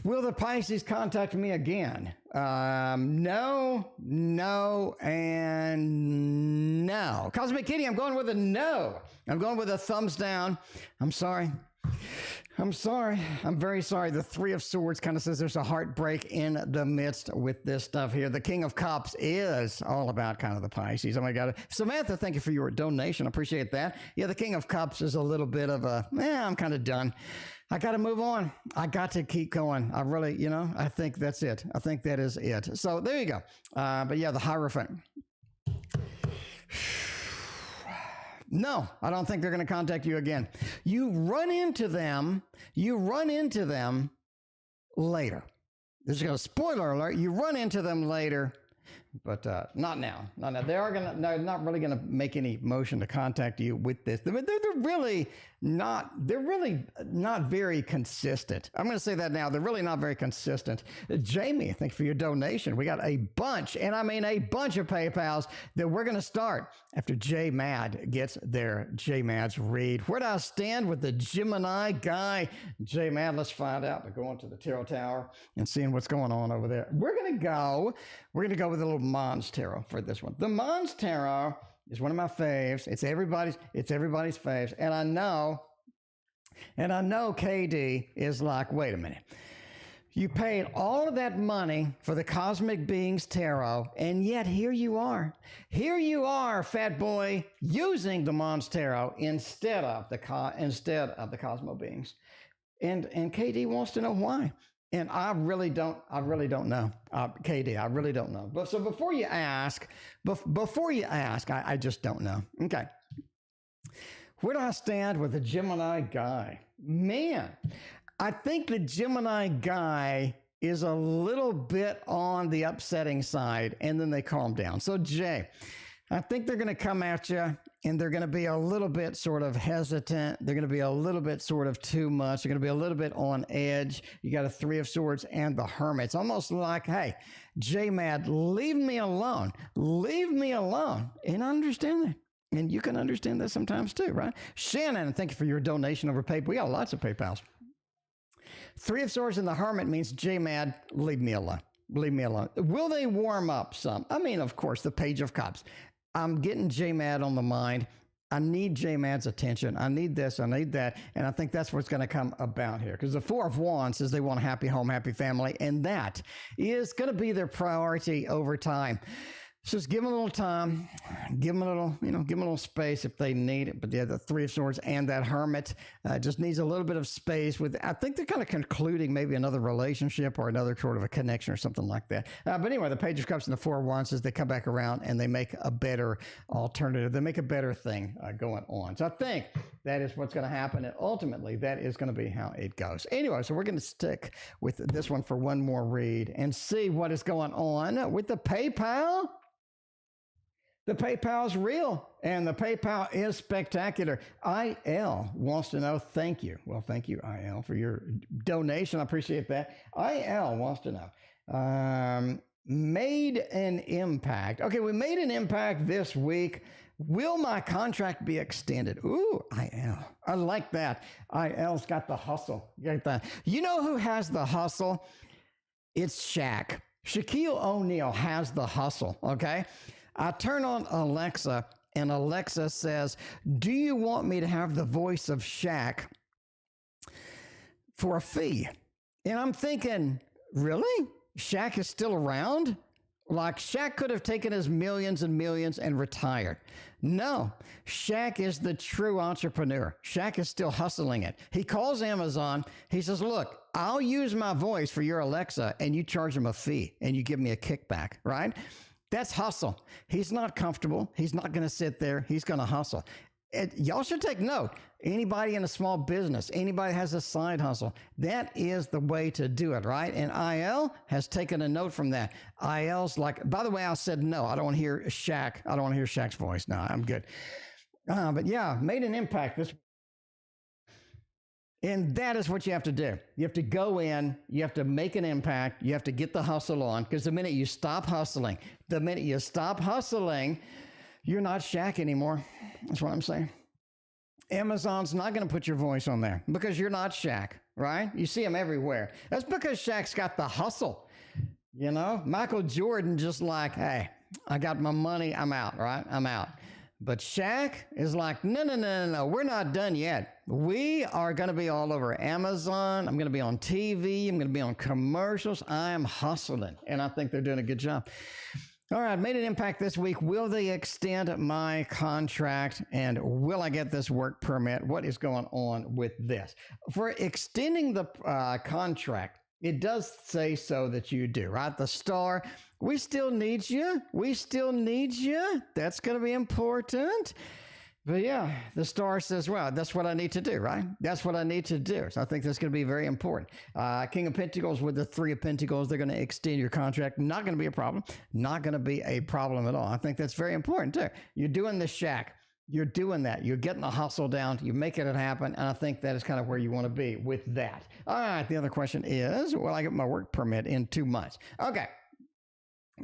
[SPEAKER 1] Will the Pisces contact me again? No, and no. Cosmickitty, I'm going with a no. I'm going with a thumbs down. I'm sorry. I'm very sorry. The Three of Swords kind of says there's a heartbreak in the midst with this stuff here. The King of Cups is all about kind of the Pisces. Oh my God. Samantha, thank you for your donation. Appreciate that. Yeah, the King of Cups is a little bit of a, I'm kind of done. I got to move on. I got to keep going. I really, you know, I think that's it. I think that is it. So there you go. But yeah, the Hierophant. No, I don't think they're going to contact you again. You run into them later. This is going to spoiler alert. You run into them later, but not now. Not now. They're not really going to make any motion to contact you with this. They're really not very consistent. I'm going to say that now. They're really not very consistent. Jayme, thanks for your donation. We got a bunch, and I mean a bunch of PayPals that we're going to start after Jaye Mad gets their Jaye Mad's read. Where do I stand with the Gemini guy? Jaye Mad, let's find out by going to the Tarot Tower and seeing what's going on over there. We're going to go with a little Mons Tarot for this one. The Mons Tarot is one of my faves. It's everybody's faves. And I know KD is like, wait a minute. You paid all of that money for the Cosmic Beings Tarot, and yet here you are, fat boy, using the Mons Tarot instead of the Cosmo Beings. And KD wants to know why. And I really don't know, KD. I really don't know. But so before you ask, I just don't know. Okay. Where do I stand with the Gemini guy? Man, I think the Gemini guy is a little bit on the upsetting side, and then they calm down. So Jay, I think they're going to come at you, and they're going to be a little bit sort of hesitant. They're going to be a little bit sort of too much. They're going to be a little bit on edge. You got a Three of Swords and the Hermit. It's almost like, hey, Jaye Mad, leave me alone. Leave me alone. And I understand that. And you can understand that sometimes too, right? Shannon, thank you for your donation over PayPal. We got lots of PayPals. Three of Swords and the Hermit means Jaye Mad, leave me alone. Leave me alone. Will they warm up some? I mean, of course, the Page of Cups. I'm getting Jaye Mad on the mind. I need Jaye Mad's attention. I need this. I need that. And I think that's what's going to come about here. Because the Four of Wands says they want a happy home, happy family. And that is going to be their priority over time. So just give them a little time, give them a little, give them a little space if they need it. But yeah, the Three of Swords and that Hermit just needs a little bit of space. I think they're kind of concluding maybe another relationship or another sort of a connection or something like that. But anyway, the Page of Cups and the Four of Wands as they come back around and they make a better alternative. They make a better thing going on. So I think that is what's going to happen. And ultimately, that is going to be how it goes. Anyway, so we're going to stick with this one for one more read and see what is going on with the PayPal. The PayPal is real, and the PayPal is spectacular. IL wants to know, thank you. Well, thank you, IL, for your donation. I appreciate that. IL wants to know, made an impact. Okay, we made an impact this week. Will my contract be extended? Ooh, IL. I like that. IL's got the hustle. You got that. You know who has the hustle? It's Shaq. Shaquille O'Neal has the hustle, okay? I turn on Alexa, and Alexa says, do you want me to have the voice of Shaq for a fee? And I'm thinking, really? Shaq is still around? Like Shaq could have taken his millions and millions and retired. No, Shaq is the true entrepreneur. Shaq is still hustling it. He calls Amazon. He says, look, I'll use my voice for your Alexa and you charge him a fee and you give me a kickback, right? That's hustle. He's not comfortable. He's not going to sit there. He's going to hustle. Y'all should take note. Anybody in a small business, anybody has a side hustle, that is the way to do it, right? And IL has taken a note from that. IL's like, by the way, I said no. I don't want to hear Shaq. I don't want to hear Shaq's voice. No, I'm good. But yeah, made an impact this. And that is what you have to do. You have to go in, you have to make an impact, you have to get the hustle on, because the minute you stop hustling, you're not Shaq anymore. That's what I'm saying. Amazon's not going to put your voice on there because you're not Shaq, right? You see him everywhere. That's because Shaq's got the hustle. You know, Michael Jordan just like, hey, I got my money, I'm out, right? I'm out. But Shaq is like, no, we're not done yet. We are going to be all over Amazon. I'm going to be on TV. I'm going to be on commercials. I am hustling. And I think they're doing a good job. All right, made an impact this week. Will they extend my contract? And will I get this work permit? What is going on with this? For extending the contract, it does say so that you do, right? The star, we still need you. We still need you. That's going to be important. But yeah, the star says, well, that's what I need to do, right? That's what I need to do. So I think that's going to be very important. King of Pentacles with the Three of Pentacles, they're going to extend your contract. Not going to be a problem. Not going to be a problem at all. I think that's very important too. You're doing the Shaq. You're doing that. You're getting the hustle down. You're making it happen. And I think that is kind of where you want to be with that. All right. The other question is, will I get my work permit in 2 months? Okay.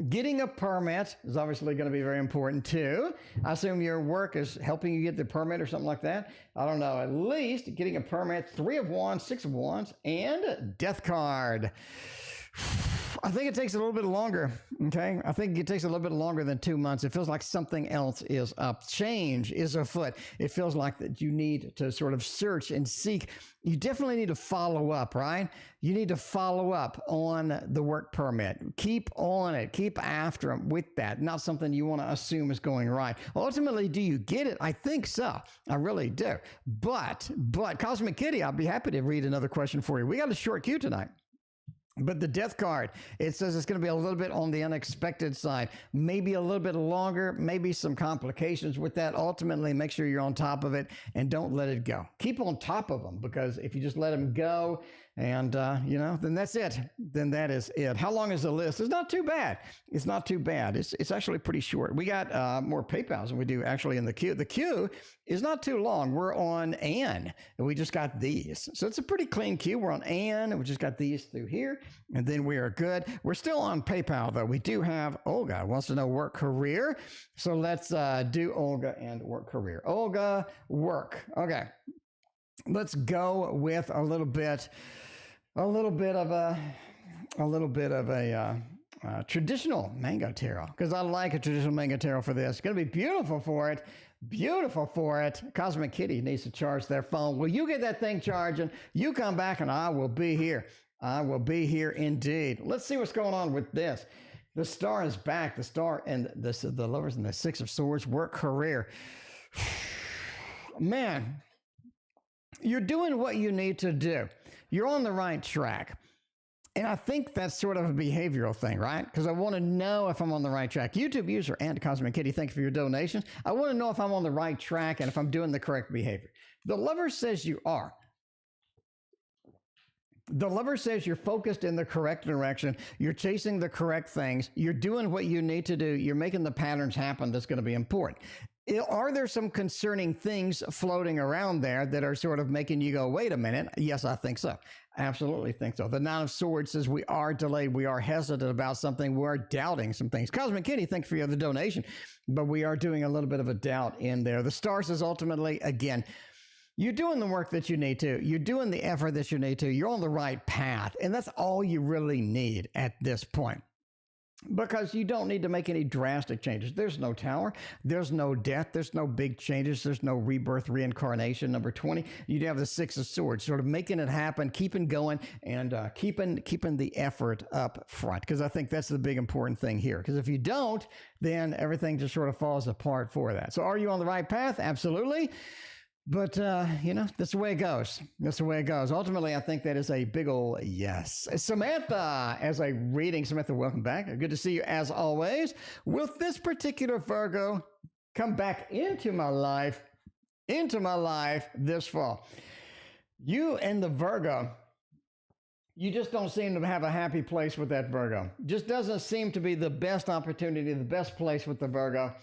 [SPEAKER 1] Getting a permit is obviously going to be very important too. I assume your work is helping you get the permit or something like that. I don't know. At least getting a permit, 3 of Wands, 6 of Wands, and Death card. I think it takes a little bit longer, okay? I think it takes a little bit longer than 2 months. It feels like something else is up. Change is afoot. It feels like that you need to sort of search and seek. You definitely need to follow up, right? You need to follow up on the work permit. Keep on it. Keep after them with that. Not something you want to assume is going right. Ultimately, do you get it? I think so. I really do. But Cosmickitty, I'll be happy to read another question for you. We got a short queue tonight. But the Death card, it says it's going to be a little bit on the unexpected side, maybe a little bit longer, maybe some complications with that. Ultimately, make sure you're on top of it and don't let it go. Keep on top of them, because if you just let them go and, then that's it. Then that is it. How long is the list? It's not too bad. It's not too bad. It's actually pretty short. We got more PayPals than we do actually in the queue. The queue is not too long. We're on Ann, and we just got these. So it's a pretty clean queue. We're on Ann, and we just got these through here, and then we are good. We're still on PayPal, though. We do have Olga wants to know work career. So let's do Olga and work career. Olga, work. Okay. Let's go with a little bit of a traditional mango tarot, because I like a traditional mango tarot for this. It's going to be beautiful for it. Beautiful for it. Cosmickitty needs to charge their phone. Will you get that thing charging? You come back and I will be here. I will be here indeed. Let's see what's going on with this. The star is back. The star and the lovers and the Six of Swords. Work career. Man, you're doing what you need to do. You're on the right track. And I think that's sort of a behavioral thing, right? Because I want to know if I'm on the right track. YouTube user and Cosmickitty, thank you for your donations. I want to know if I'm on the right track and if I'm doing the correct behavior. The lover says you are. The lover says you're focused in the correct direction. You're chasing the correct things. You're doing what you need to do. You're making the patterns happen. That's going to be important. Are there some concerning things floating around there that are sort of making you go, wait a minute? Yes, I think so. Absolutely think so. The Nine of Swords says we are delayed. We are hesitant about something. We are doubting some things. Cosmickitty, thank you for your other donation. But we are doing a little bit of a doubt in there. The star says ultimately, again, you're doing the work that you need to. You're doing the effort that you need to. You're on the right path. And that's all you really need at this point. because you don't need to make any drastic changes. There's no tower. There's no death. There's no big changes. There's no rebirth, reincarnation. Number 20, you'd have the Six of Swords, sort of making it happen, keeping going, and keeping the effort up front, because I think that's the big important thing here. Because if you don't, then everything just sort of falls apart for that. So are you on the right path? Absolutely. But, that's the way it goes. That's the way it goes. Ultimately, I think that is a big ol' yes. Samantha, as a reading. Samantha, welcome back. Good to see you as always. Will this particular Virgo come back into my life this fall? You and the Virgo, you just don't seem to have a happy place with that Virgo. Just doesn't seem to be the best opportunity, the best place with the Virgo.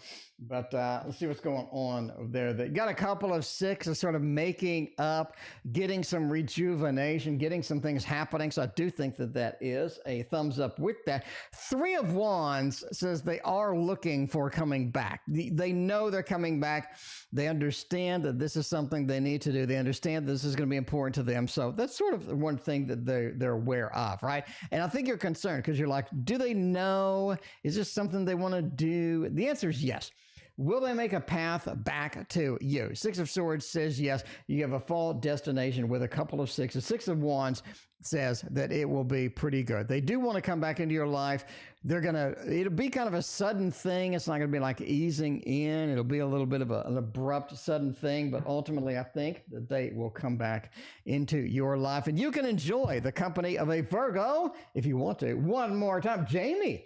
[SPEAKER 1] But let's see what's going on there. They got a couple of sixes sort of making up, getting some rejuvenation, getting some things happening. So I do think that that is a thumbs up with that. Three of Wands says they are looking for coming back. They know they're coming back. They understand that this is something they need to do. They understand this is going to be important to them. So that's sort of one thing that they're aware of, right? And I think you're concerned because you're like, do they know? Is this something they want to do? The answer is yes. Will they make a path back to you? Six of Swords says yes. You have a fall destination with a couple of sixes. Six of Wands says that it will be pretty good. They do want to come back into your life. It'll be kind of a sudden thing. It's not going to be like easing in. It'll be a little bit of an abrupt, sudden thing. But ultimately, I think that they will come back into your life. And you can enjoy the company of a Virgo if you want to. One more time. Jayme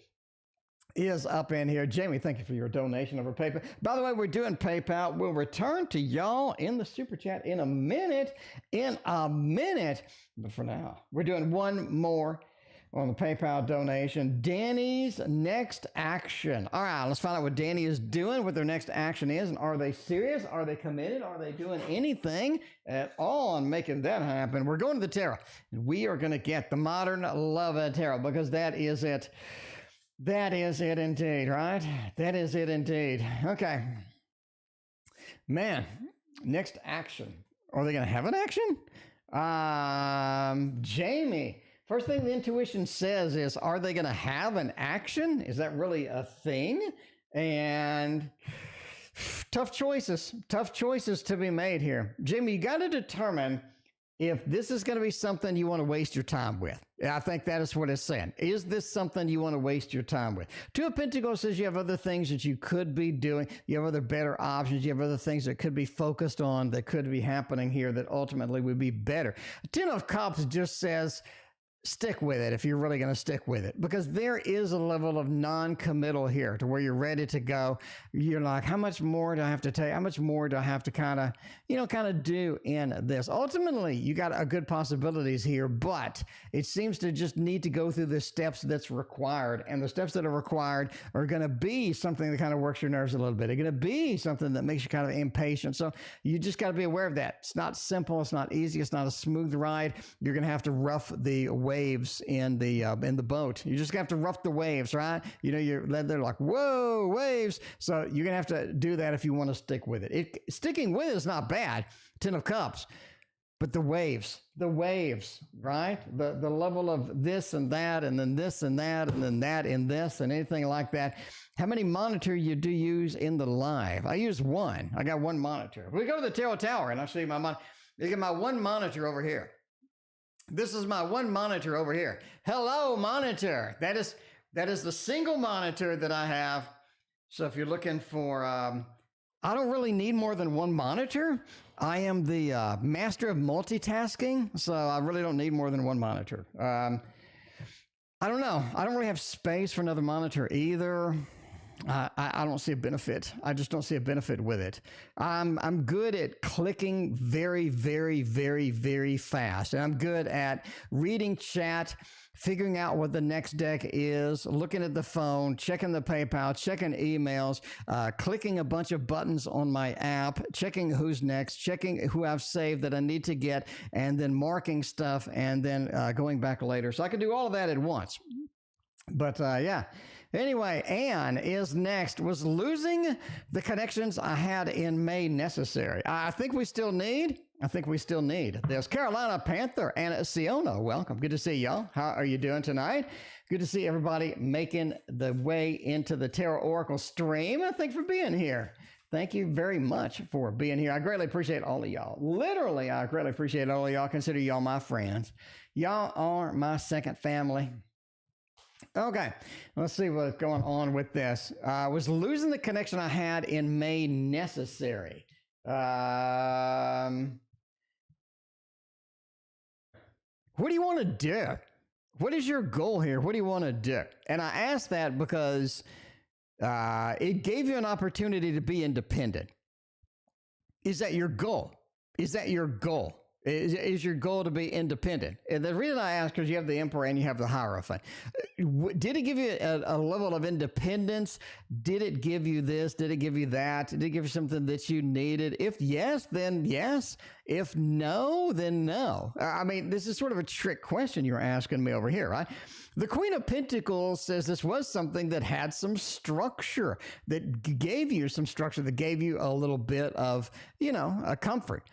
[SPEAKER 1] is up in here. Jayme, thank you for your donation over PayPal. By the way, we're doing PayPal. We'll return to y'all in the super chat in a minute. But for now, we're doing one more on the PayPal donation. Danny's next action. All right, let's find out what Danny is doing, what their next action is, and are they serious? Are they committed? Are they doing anything at all on making that happen? We're going to the tarot, and we are going to get the Modern Love Tarot, because that is it. That is it indeed, right? That is it indeed. Okay. Man, next action. Are they going to have an action? Jayme. First thing the intuition says is, are they going to have an action? Is that really a thing? And tough choices to be made here. Jayme, you got to determine if this is going to be something you want to waste your time with. I think that is what it's saying. Is this something you want to waste your time with? Two of Pentacles says you have other things that you could be doing. You have other better options. You have other things that could be focused on, that could be happening here that ultimately would be better. Ten of Cups just says, stick with it if you're really going to stick with it, because there is a level of non-committal here to where you're ready to go. You're like, how much more do I have to take? How much more do I have to kind of do in this? Ultimately, you got a good possibilities here, but it seems to just need to go through the steps that's required. And the steps that are required are going to be something that kind of works your nerves a little bit. They're going to be something that makes you kind of impatient. So you just got to be aware of that. It's not simple. It's not easy. It's not a smooth ride. You're going to have to rough the waves in the boat. You just have to rough the waves, right? They're like, whoa, waves. So you're gonna have to do that if you want to stick with it. Sticking with it is not bad. Ten of Cups, but the waves, right? The level of this and that, and then this and that, and then that and this, and anything like that. How many monitor you do use in the live? I use one. I got one monitor. We go to the Tarot Tower, and I'll show you my monitor. You get my one monitor over here. This is my one monitor over here. Hello, monitor. That is the single monitor that I have. So if you're looking for, I don't really need more than one monitor. I am the master of multitasking, so I really don't need more than one monitor. I don't know. I don't really have space for another monitor either. I don't see a benefit. I just don't see a benefit with it. I'm good at clicking very, very, very, very fast. And I'm good at reading chat, figuring out what the next deck is, looking at the phone, checking the PayPal, checking emails, clicking a bunch of buttons on my app, checking who's next, checking who I've saved that I need to get, and then marking stuff, and then going back later. So I can do all of that at once. But yeah. Anyway, Anne is next. Was losing the connections I had in May necessary? I think we still need I think we still need. There's Carolina, Panther, and Siona. Welcome. Good to see y'all. How are you doing tonight? Good to see everybody making the way into the Tarot Oracle stream. Thanks for being here. Thank you very much for being here. I greatly appreciate all of y'all. Literally, I greatly appreciate all of y'all. Consider y'all my friends. Y'all are my second family. Okay, let's see what's going on with this. I was losing the connection I had in May necessary. What do you want to do? What is your goal here? What do you want to do? And I asked that because it gave you an opportunity to be independent. Is that your goal? Is that your goal? Is your goal to be independent? And the reason I ask is you have the Emperor and you have the Hierophant. Did it give you a level of independence? Did it give you this? Did it give you that? Did it give you something that you needed? If yes, then yes. If no, then no. I mean, this is sort of a trick question you're asking me over here, right? The Queen of Pentacles says this was something that had some structure, that gave you some structure, that gave you a little bit of, a comfort.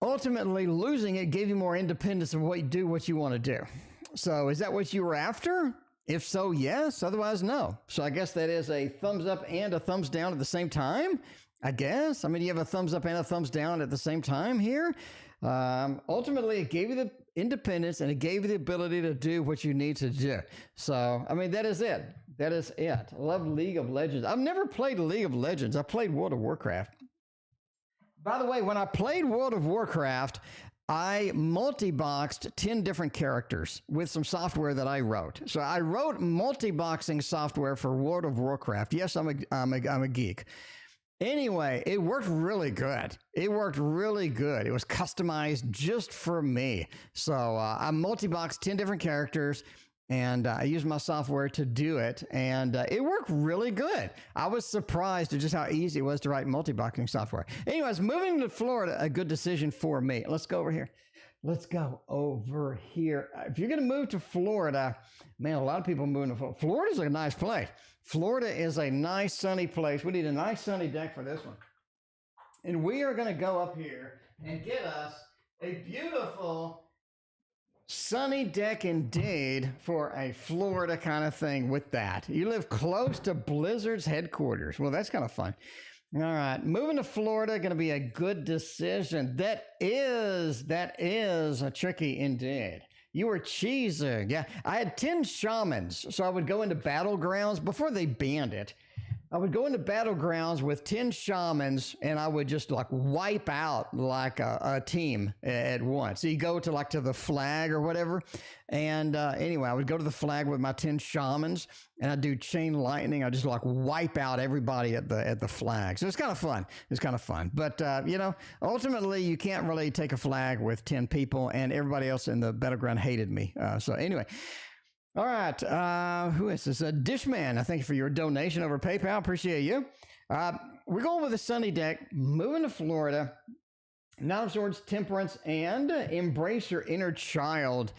[SPEAKER 1] Ultimately, losing it gave you more independence of what you want to do. So is that what you were after? If so, yes. Otherwise, no. So I guess that is a thumbs up and a thumbs down at the same time, I guess. I mean, you have a thumbs up and a thumbs down at the same time here. Ultimately, it gave you the independence and it gave you the ability to do what you need to do. So, I mean, that is it. That is it. I love League of Legends. I've never played League of Legends. I played World of Warcraft. By the way, when I played World of Warcraft, I multi-boxed 10 different characters with some software that I wrote. So I wrote multi-boxing software for World of Warcraft. Yes, I'm a geek. Anyway, it worked really good. It worked really good. It was customized just for me. So I multi-boxed 10 different characters. And I used my software to do it, and it worked really good. I was surprised at just how easy it was to write multi-boxing software. Anyways, moving to Florida, a good decision for me. Let's go over here. Let's go over here. If you're going to move to Florida, man, a lot of people moving to Florida. Florida's a nice place. Florida is a nice sunny place. We need a nice sunny deck for this one. And we are going to go up here and get us a beautiful sunny deck indeed for a Florida kind of thing with that. You live close to Blizzard's headquarters. Well, that's kind of fun. All right, moving to Florida, going to be a good decision. That is a tricky indeed. You were cheesing. Yeah, I had 10 shamans, so I would go into battlegrounds before they banned it. I would go into battlegrounds with 10 shamans and I would just like wipe out like a team at once. So you go to the flag or whatever. And anyway, I would go to the flag with my 10 shamans and I'd do chain lightning. I'd just like wipe out everybody at the flag. So it's kind of fun. It's kind of fun. But, ultimately you can't really take a flag with 10 people and everybody else in the battleground hated me. So anyway. All right, who is this? Dishman, I thank you for your donation over PayPal. Appreciate you. We're going with a sunny deck, moving to Florida. Nine of Swords, Temperance, and Embrace Your Inner Child.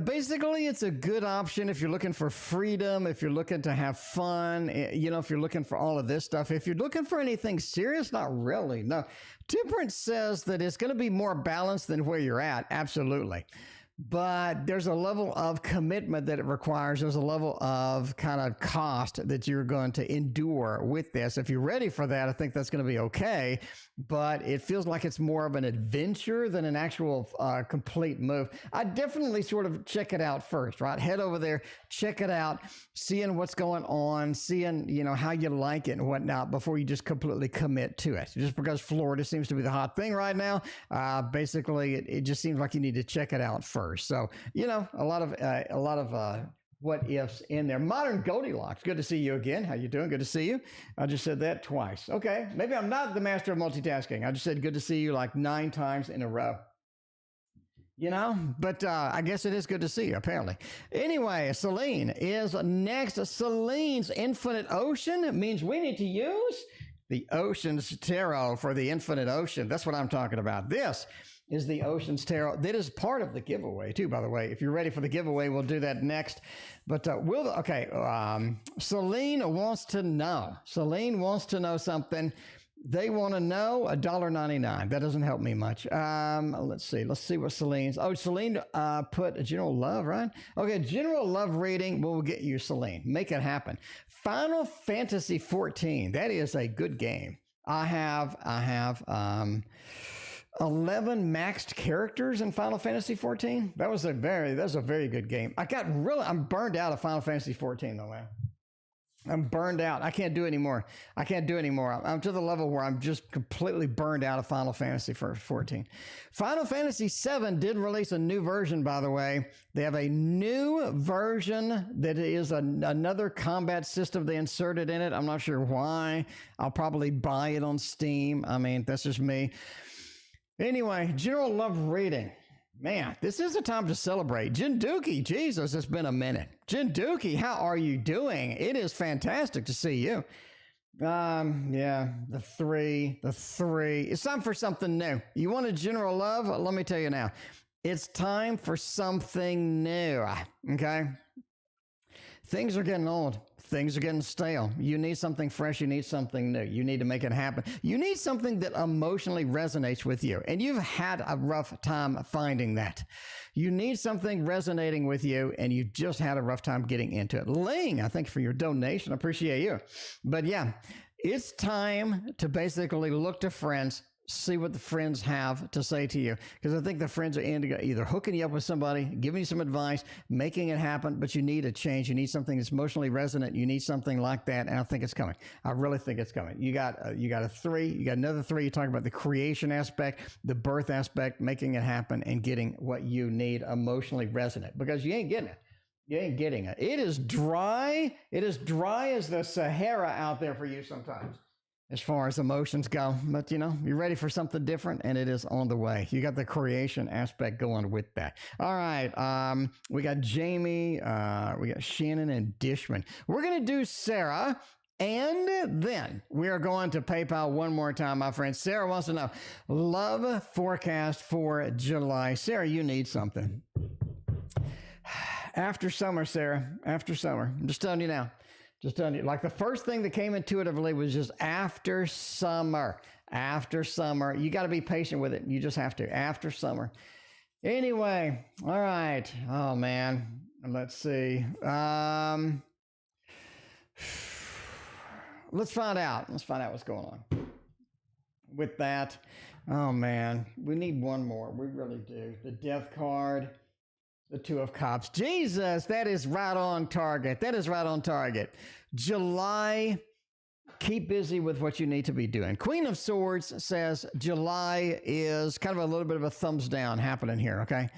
[SPEAKER 1] Basically, it's a good option if you're looking for freedom, if you're looking to have fun, if you're looking for all of this stuff. If you're looking for anything serious, not really, no. Temperance says that it's going to be more balanced than where you're at, absolutely. But there's a level of commitment that it requires. There's a level of kind of cost that you're going to endure with this. If you're ready for that, I think that's going to be okay. But it feels like it's more of an adventure than an actual complete move. I definitely sort of check it out first, right? Head over there, check it out, seeing what's going on, seeing, how you like it and whatnot before you just completely commit to it. Just because Florida seems to be the hot thing right now, basically it just seems like you need to check it out first. So, a lot of what ifs in there. Modern Goldilocks, good to see you again. How you doing? Good to see you. I just said that twice. Okay, maybe I'm not the master of multitasking. I just said good to see you like 9 times in a row. But I guess it is good to see you, apparently. Anyway, Selene is next. Selene's Infinite Ocean means we need to use the Ocean's Tarot for the Infinite Ocean. That's what I'm talking about. This is the Ocean's Tarot. That is part of the giveaway too, by the way. If you're ready for the giveaway, we'll do that next. But Selene wants to know. Selene wants to know something. They want to know $1.99. That doesn't help me much. Let's see what Selene's. Oh, Selene put a general love, right? Okay, general love reading. We'll get you, Selene. Make it happen. Final Fantasy 14. That is a good game. I have 11 maxed characters in Final Fantasy 14. That was a very good game. I'm burned out of Final Fantasy 14 though, man. I'm burned out. I can't do anymore. I'm to the level where I'm just completely burned out of Final Fantasy 14. Final Fantasy 7 did release a new version, by the way. They have a new version that is another combat system they inserted in it. I'm not sure why. I'll probably buy it on Steam. I mean, that's just me. Anyway, general love reading. Man, this is a time to celebrate. Jendeukie, Jesus, it's been a minute. Jendeukie, how are you doing? It is fantastic to see you. Yeah, the three. It's time for something new. You want a general love? Let me tell you now. It's time for something new, okay? Things are getting old. Things are getting stale. You need something fresh. You need something new. You need to make it happen. You need something that emotionally resonates with you. And you've had a rough time finding that. You need something resonating with you, and you just had a rough time getting into it. Ling, I thank you for your donation. I appreciate you. But yeah, it's time to basically look to friends, see what the friends have to say to you, because I think the friends are either hooking you up with somebody, giving you some advice, making it happen, but you need a change. You need something that's emotionally resonant. You need something like that, and I think it's coming. I really think it's coming. You got a 3, you got another 3. You talk about the creation aspect, the birth aspect, making it happen, and getting what you need emotionally resonant, because you ain't getting it. You ain't getting it. It is dry. It is dry as the Sahara out there for you sometimes, as far as emotions go. But you know, you're ready for something different, and it is on the way. You got the creation aspect going with that. All right, we got Jayme, we got Shannon and Dishman. We're gonna do Sarah, and then we are going to PayPal one more time, my friend. Sarah wants to know love forecast for July. Sarah, you need something after summer, Sarah. After summer, I'm just telling you now. Just telling you, like the first thing that came intuitively was just after summer. After summer. You got to be patient with it. You just have to. After summer. Anyway, all right. Oh, man. Let's see. Let's find out. Let's find out what's going on with that. Oh, man. We need one more. We really do. The Death card. The 2 of Cups. Jesus, that is right on target. That is right on target. July, keep busy with what you need to be doing. Queen of Swords says July is kind of a little bit of a thumbs down happening here, okay?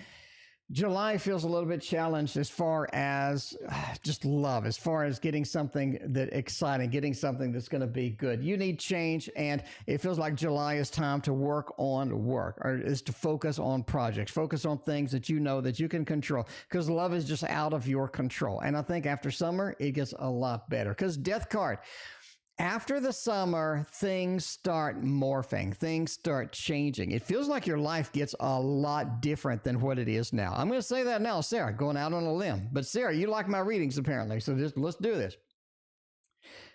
[SPEAKER 1] July feels a little bit challenged as far as just love, as far as getting something that exciting, getting something that's going to be good. You need change, and it feels like July is time to work, or is to focus on projects, focus on things that you know that you can control, because love is just out of your control. And I think after summer, it gets a lot better, because Death card. After the summer, things start morphing. Things start changing. It feels like your life gets a lot different than what it is now. I'm going to say that now, Sarah, going out on a limb. But Sarah, you like my readings apparently, so just let's do this.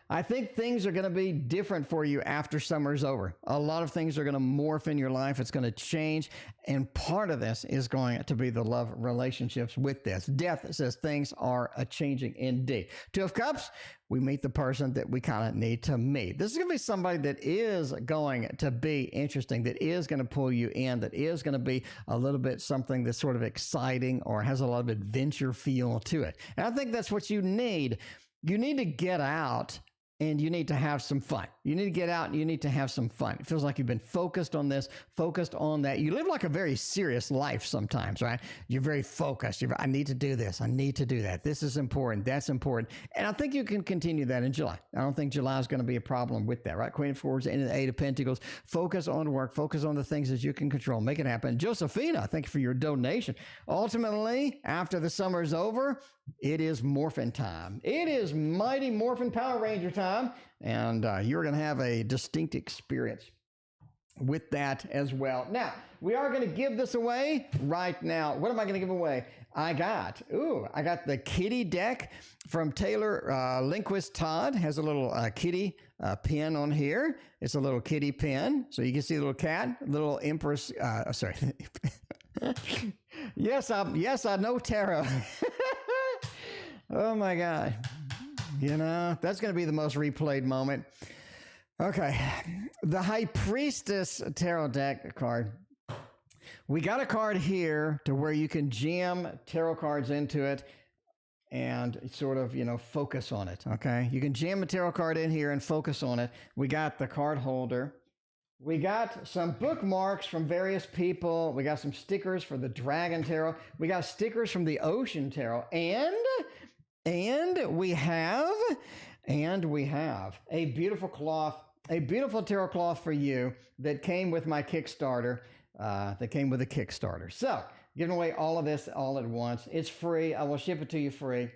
[SPEAKER 1] I think things are going to be different for you after summer's over. A lot of things are going to morph in your life. It's going to change. And part of this is going to be the love relationships with this. Death says things are changing indeed. 2 of Cups, we meet the person that we kind of need to meet. This is going to be somebody that is going to be interesting, that is going to pull you in, that is going to be a little bit something that's sort of exciting or has a lot of adventure feel to it. And I think that's what you need. You need to get out. And you need to have some fun. You need to get out and you need to have some fun. It feels like you've been focused on this, focused on that. You live like a very serious life sometimes, right? You're very focused. I need to do this. I need to do that. This is important. That's important. And I think you can continue that in July. I don't think July is going to be a problem with that, right? Queen of Swords and the 8 of Pentacles. Focus on work. Focus on the things that you can control. Make it happen. Josephina, thank you for your donation. Ultimately, after the summer is over, it is morphin time. It is mighty morphin Power Ranger time. And you're going to have a distinct experience. with that as well. Now, we are going to give this away right now. What am I going to give away? I got the kitty deck from Taylor Lindquist Todd. Has a little kitty pin on here. It's a little kitty pin. So you can see the little cat, little empress, sorry. Yes, I know tarot. Oh my God. You know, that's going to be the most replayed moment. Okay. The High Priestess Tarot Deck card. We got a card here to where you can jam tarot cards into it and sort of, you know, focus on it, okay? You can jam a tarot card in here and focus on it. We got the card holder. We got some bookmarks from various people. We got some stickers for the Dragon Tarot. We got stickers from the Ocean Tarot. And we have a beautiful cloth, a beautiful tarot cloth for you that came with my Kickstarter. That came with a Kickstarter. So, giving away all of this all at once. It's free. I will ship it to you free.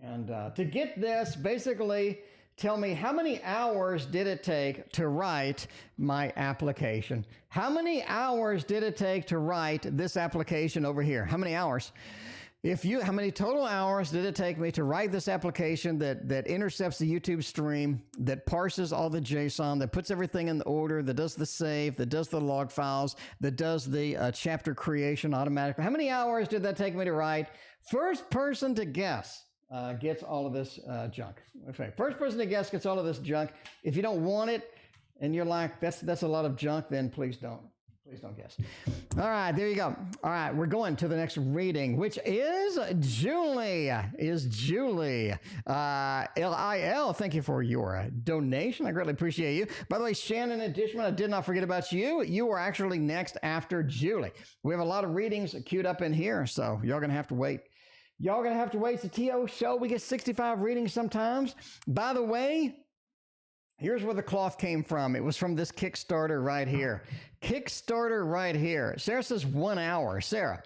[SPEAKER 1] And to get this, basically, tell me how many hours did it take to write my application? How many hours did it take to write this application over here? How many hours? How many total hours did it take me to write this application that intercepts the YouTube stream, that parses all the JSON, that puts everything in the order, that does the save, that does the log files, that does the chapter creation automatically? How many hours did that take me to write? First person to guess gets all of this junk. Okay, first person to guess gets all of this junk. If you don't want it and you're like, that's a lot of junk, then please don't. Please don't guess. All right, there you go. All right, we're going to the next reading, which is Julie. LIL, thank you for your donation. I greatly appreciate you. By the way, Shannon and Dishman, I did not forget about you. You are actually next after Julie. We have a lot of readings queued up in here, so y'all going to have to wait. Y'all going to have to wait. It's a TO show. We get 65 readings sometimes. By the way, here's where the cloth came from. It was from this Kickstarter right here. Kickstarter right here. Sarah says 1 hour. Sarah,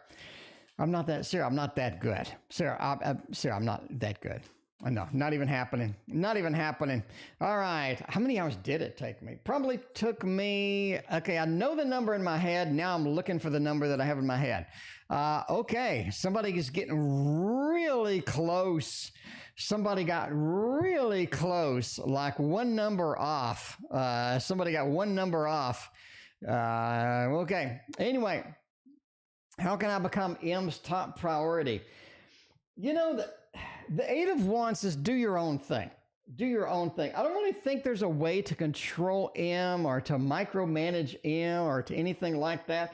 [SPEAKER 1] I'm not that good. Sarah, I'm not that good. No, not even happening. Not even happening. All right. How many hours did it take me? Probably took me, okay, I know the number in my head. Now I'm looking for the number that I have in my head. Okay, somebody is getting really close. Somebody got really close, like one number off. Somebody got one number off. Okay, anyway, how can I become M's top priority? You know, the Eight of Wands is do your own thing. Do your own thing. I don't really think there's a way to control M or to micromanage M or to anything like that.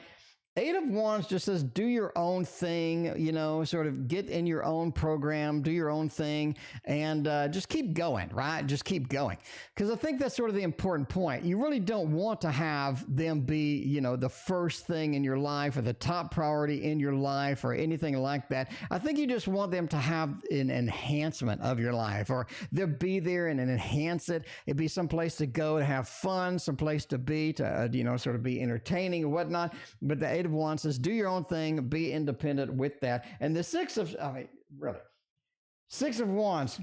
[SPEAKER 1] Eight of Wands just says do your own thing, you know, sort of get in your own program, do your own thing, and just keep going, right? Just keep going. Because I think that's sort of the important point. You really don't want to have them be, you know, the first thing in your life or the top priority in your life or anything like that. I think you just want them to have an enhancement of your life, or they'll be there and enhance it. It'd be someplace to go to have fun, someplace to be, to, you know, sort of be entertaining and whatnot. But the Eight of Wands says do your own thing, be independent with that. And the Six of Wands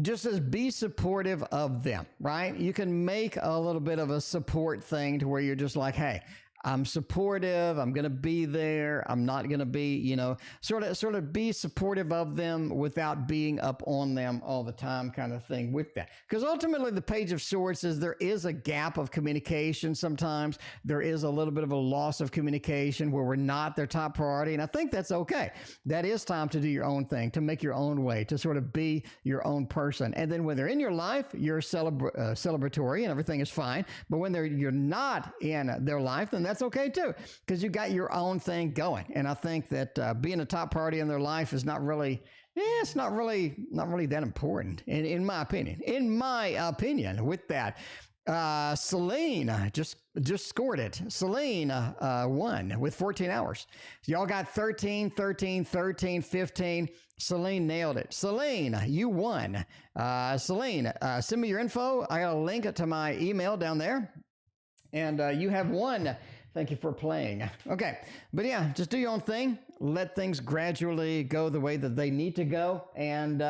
[SPEAKER 1] just says be supportive of them, right? You can make a little bit of a support thing to where you're just like, hey, I'm supportive. I'm going to be there. I'm not going to be, you know, sort of be supportive of them without being up on them all the time kind of thing with that. Because ultimately the Page of Swords says there is a gap of communication sometimes. There is a little bit of a loss of communication where we're not their top priority. And I think that's okay. That is time to do your own thing, to make your own way, to sort of be your own person. And then when they're in your life, you're celebratory and everything is fine. But when you're not in their life, then that's okay too, because you got your own thing going. And I think that being a top priority in their life is not really, it's not really that important, in my opinion. In my opinion, with that. Selene just scored it. Selene won with 14 hours. Y'all got 13, 13, 13, 15. Selene nailed it. Selene, you won. Selene, send me your info. I got a link to my email down there. And you have won. Thank you for playing. Okay. But yeah, just do your own thing. Let things gradually go the way that they need to go. And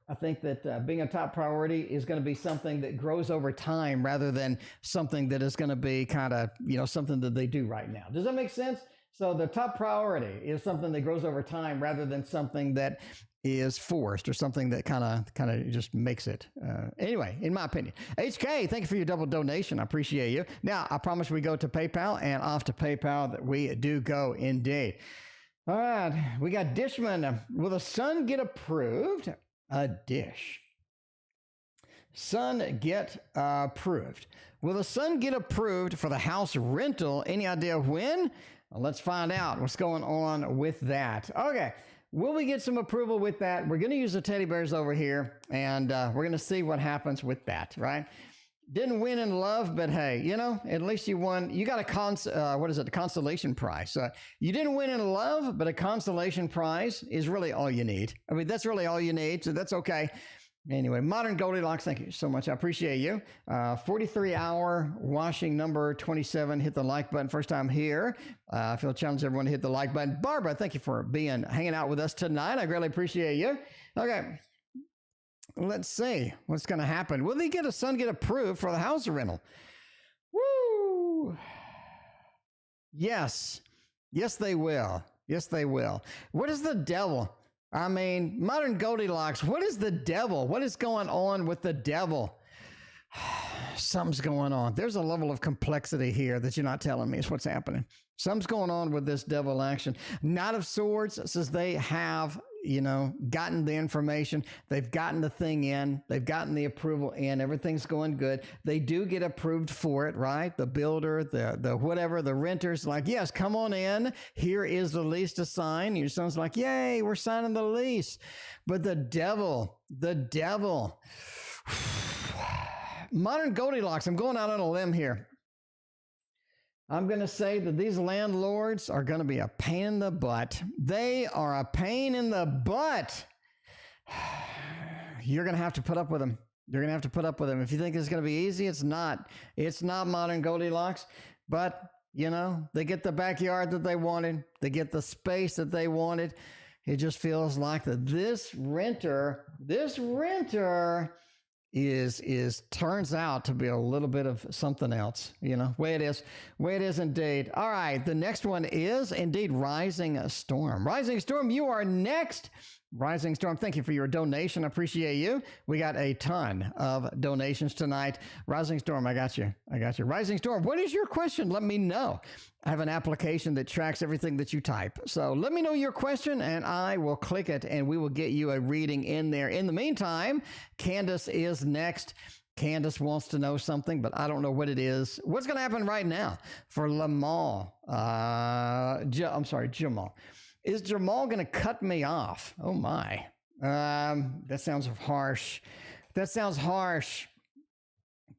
[SPEAKER 1] I think that being a top priority is going to be something that grows over time rather than something that is going to be kind of, something that they do right now. Does that make sense? So the top priority is something that grows over time rather than something that is forced or something that kind of just makes it. Anyway, in my opinion. HK, thank you for your double donation. I appreciate you. Now, I promise we go to PayPal, and off to PayPal that we do go indeed. All right, we got Dishman. Will the son get approved? A dish. Son get approved. Will the son get approved for the house rental? Any idea when? Well, let's find out what's going on with that. Okay. Will we get some approval with that? We're going to use the teddy bears over here, and we're going to see what happens with that, right? Didn't win in love, but hey, at least you won. You got a consolation prize. You didn't win in love, but a consolation prize is really all you need. I mean, that's really all you need, so that's okay. Anyway, Modern Goldilocks, thank you so much. I appreciate you. 43-hour washing number 27. Hit the like button. First time here. I feel challenged everyone to hit the like button. Barbara, thank you for hanging out with us tonight. I greatly appreciate you. Okay. Let's see what's going to happen. Will the son get approved for the house rental? Woo! Yes. Yes, they will. Yes, they will. What is the devil? I mean, Modern Goldilocks, what is the devil? What is going on with the devil? Something's going on. There's a level of complexity here that you're not telling me is what's happening. Something's going on with this devil action. Knight of Swords says they have, gotten the information. They've gotten the thing in. They've gotten the approval in. Everything's going good. They do get approved for it, right? The builder, the whatever, the renters, like, yes, come on in. Here is the lease to sign. Your son's like, yay, we're signing the lease. But the devil. Modern Goldilocks, I'm going out on a limb here. I'm going to say that these landlords are going to be a pain in the butt. They are a pain in the butt. You're going to have to put up with them. You're going to have to put up with them. If you think it's going to be easy, it's not. It's not Modern Goldilocks. But, they get the backyard that they wanted. They get the space that they wanted. It just feels like that this renter is turns out to be a little bit of something else, way it is indeed. All right, the next one is indeed Rising Storm. Rising Storm, you are next. Rising Storm, thank you for your donation. I appreciate you. We got a ton of donations tonight. Rising Storm, I got you. Rising Storm, what is your question? Let me know. I have an application that tracks everything that you type. So let me know your question and I will click it and we will get you a reading in there. In the meantime, Kandace is next. Kandace wants to know something, but I don't know what it is. What's going to happen right now for Jamal? Jamal. Is Jamal going to cut me off? Oh my. That sounds harsh.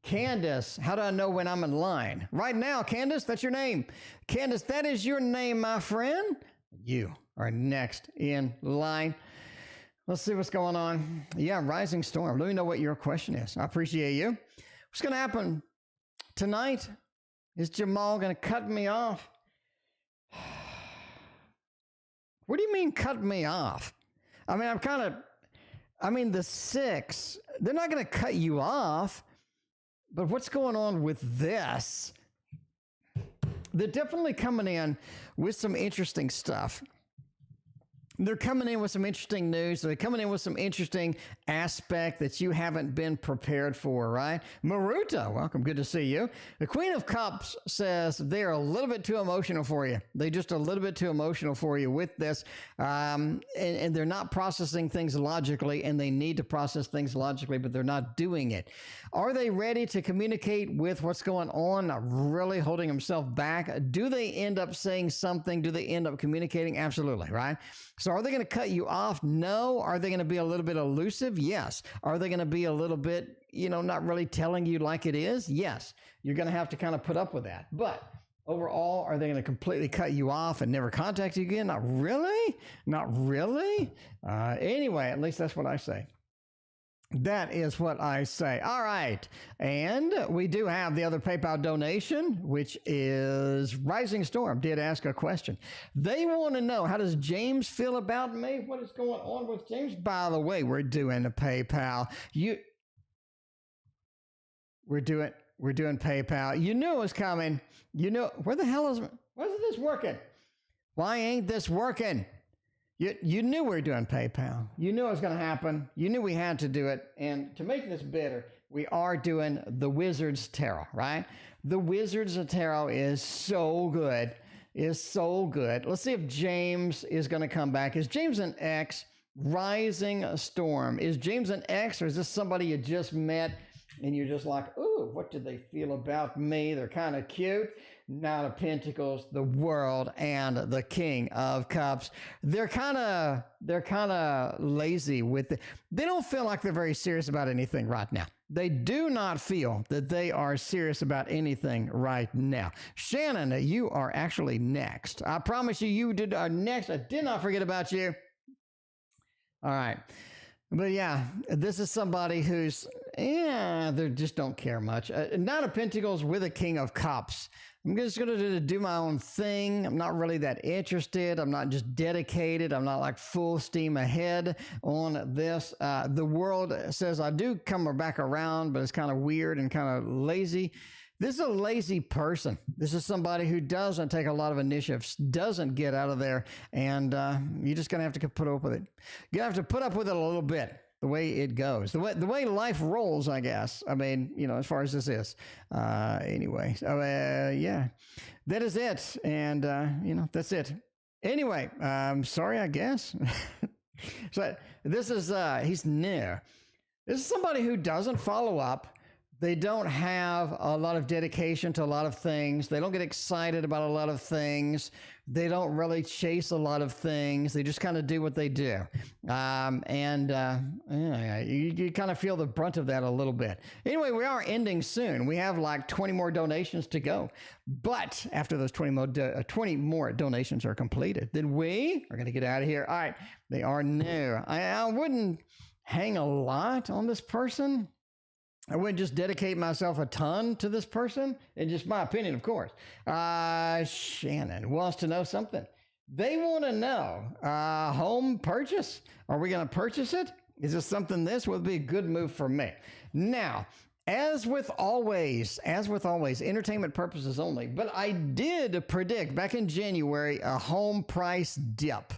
[SPEAKER 1] Kandace, how do I know when I'm in line? Right now, Kandace, that's your name. Kandace, that is your name, my friend. You are next in line. Let's see what's going on. Yeah, Rising Storm. Let me know what your question is. I appreciate you. What's going to happen tonight? Is Jamal going to cut me off? What do you mean cut me off? I mean, the six, they're not going to cut you off. But what's going on with this? They're definitely coming in with some interesting stuff. They're coming in with some interesting news. They're coming in with some interesting aspect that you haven't been prepared for, right? Maruta, welcome. Good to see you. The Queen of Cups says they're a little bit too emotional for you. They're just a little bit too emotional for you with this. And they're not processing things logically, and they need to process things logically, but they're not doing it. Are they ready to communicate with what's going on? Not really holding themselves back. Do they end up saying something? Do they end up communicating? Absolutely, right? So are they going to cut you off? No. Are they going to be a little bit elusive? Yes. Are they going to be a little bit, not really telling you like it is? Yes. You're going to have to kind of put up with that. But overall, are they going to completely cut you off and never contact you again? Not really. Anyway, at least that's what I say. That is what I say. All right. And we do have the other PayPal donation, which is Rising Storm did ask a question. They want to know, how does James feel about me? What is going on with James? By the way, we're doing a PayPal. We're doing PayPal. You knew it was coming. You know, where the hell is this working? Why ain't this working? You knew we were doing PayPal. You knew it was going to happen. You knew we had to do it. And to make this better, we are doing the Wizard's Tarot, right? The Wizard's Tarot is so good. Let's see if James is going to come back. Is James an X? Rising Storm. Is James an X, or is this somebody you just met and you're just like, ooh, what do they feel about me? They're kind of cute. Knight of Pentacles, the World, and the King of Cups. They're kind of lazy with it. They don't feel like they're very serious about anything right now. They do not feel that they are serious about anything right now. Shannon, you are actually next. I promise you are next. I did not forget about you. All right. But yeah, this is somebody who's, they just don't care much. Knight of Pentacles with a King of Cups. I'm just going to do my own thing. I'm not really that interested. I'm not just dedicated. I'm not like full steam ahead on this. The World says I do come back around, but it's kind of weird and kind of lazy. This is a lazy person. This is somebody who doesn't take a lot of initiatives, doesn't get out of there, and you're just going to have to put up with it. You have to put up with it a little bit. The way it goes, the way life rolls, I guess. I mean, as far as this is. Anyway, so yeah, that is it. And, that's it. Anyway, sorry, I guess. So this is, he's near. This is somebody who doesn't follow up. They don't have a lot of dedication to a lot of things. They don't get excited about a lot of things. They don't really chase a lot of things. They just kind of do what they do. You kind of feel the brunt of that a little bit. Anyway, we are ending soon. We have like 20 more donations to go. But after those 20 more donations are completed, then we are going to get out of here. All right. They are new. I wouldn't hang a lot on this person. I wouldn't just dedicate myself a ton to this person. It's just my opinion, of course. Shannon wants to know something. They want to know, home purchase. Are we going to purchase it? Is this something this would be a good move for me? Now, as with always, entertainment purposes only, but I did predict back in January a home price dip.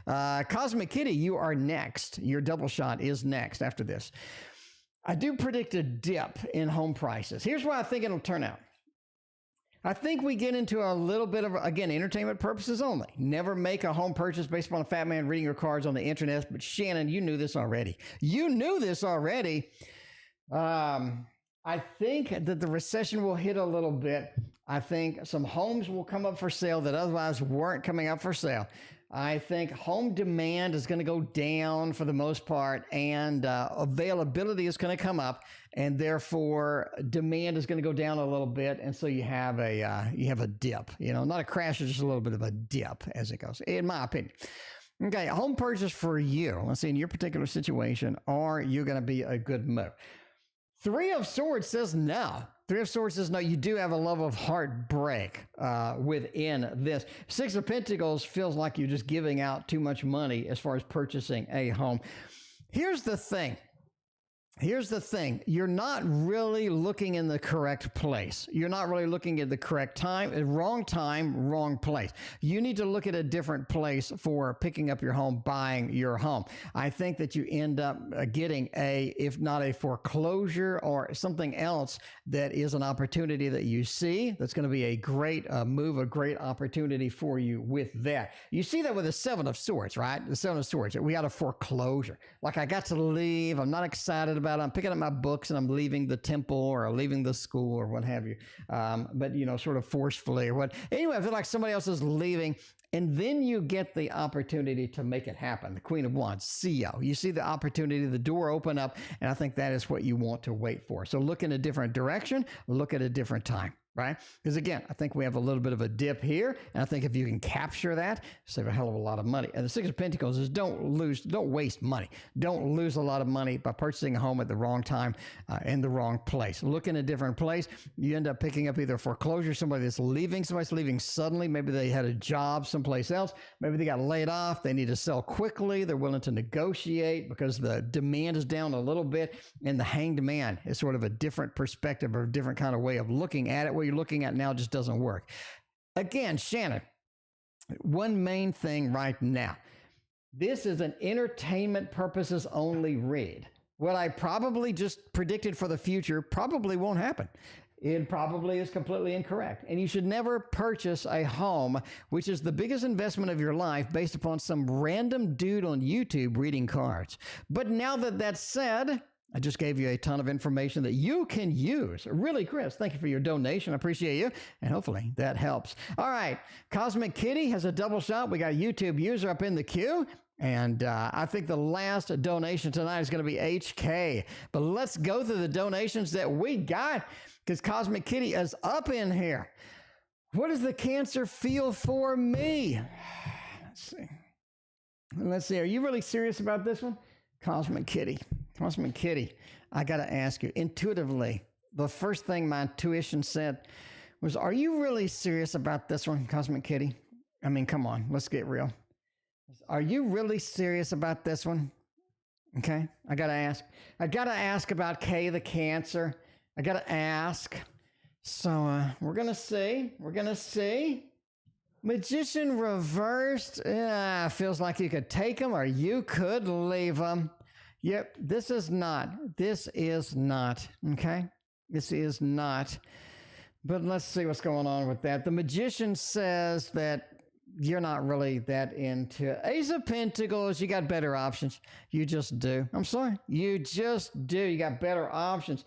[SPEAKER 1] Cosmickitty, you are next. Your double shot is next after this. I do predict a dip in home prices. Here's why I think it'll turn out. I think we get into a little bit of, again, entertainment purposes only. Never make a home purchase based upon a fat man reading your cards on the internet. But Shannon, you knew this already. I think that the recession will hit a little bit. I think some homes will come up for sale that otherwise weren't coming up for sale. I think home demand is going to go down for the most part, and availability is going to come up, and therefore demand is going to go down a little bit, and so you have a dip. Not a crash, it's just a little bit of a dip as it goes, in my opinion. Okay, home purchase for you. Let's see, in your particular situation, are you going to be a good move? Three of Swords says no. Three of Swords says no. You do have a level of heartbreak within this. Six of Pentacles feels like you're just giving out too much money as far as purchasing a home. Here's the thing. You're not really looking in the correct place. You're not really looking at the correct time. Wrong time, wrong place. You need to look at a different place for picking up your home, buying your home. I think that you end up getting if not a foreclosure or something else that is an opportunity that you see that's going to be a great move, a great opportunity for you with that. You see that with the Seven of Swords, right? The Seven of Swords. We got a foreclosure. Like, I got to leave. I'm not excited about it. I'm picking up my books and I'm leaving the temple or leaving the school or what have you. But sort of forcefully or what. Anyway, I feel like somebody else is leaving, and then you get the opportunity to make it happen. The Queen of Wands, CEO. You see the opportunity, the door open up, and I think that is what you want to wait for. So look in a different direction, look at a different time. right? Because again, I think we have a little bit of a dip here, and I think if you can capture that, save a hell of a lot of money. And the Six of Pentacles is don't waste money. Don't lose a lot of money by purchasing a home at the wrong time in the wrong place. Look in a different place. You end up picking up either foreclosure, somebody's leaving suddenly. Maybe they had a job someplace else. Maybe they got laid off. They need to sell quickly. They're willing to negotiate because the demand is down a little bit, and the hanged man is sort of a different perspective or a different kind of way of looking at it. What you're looking at now just doesn't work. Again, Shannon, one main thing right now, this is an entertainment purposes only read. What I probably just predicted for the future probably won't happen. It probably is completely incorrect. And you should never purchase a home, which is the biggest investment of your life, based upon some random dude on YouTube reading cards. But now that that's said, I just gave you a ton of information that you can use. Really, Chris, thank you for your donation. I appreciate you. And hopefully that helps. All right. Cosmickitty has a double shot. We got a YouTube user up in the queue. And I think the last donation tonight is going to be HK. But let's go through the donations that we got, because Cosmickitty is up in here. What does the Cancer feel for me? Let's see. Are you really serious about this one? Cosmickitty, I got to ask you, intuitively, the first thing my intuition said was, are you really serious about this one, Cosmickitty? I mean, come on, let's get real. Are you really serious about this one? Okay, I got to ask. I got to ask about K, the Cancer. I got to ask. So we're going to see. Magician reversed. Feels like you could take them or you could leave them. Yep, this is not. Okay? This is not. But let's see what's going on with that. The Magician says that you're not really that into Ace of Pentacles. You got better options. You just do. I'm sorry. You just do. You got better options.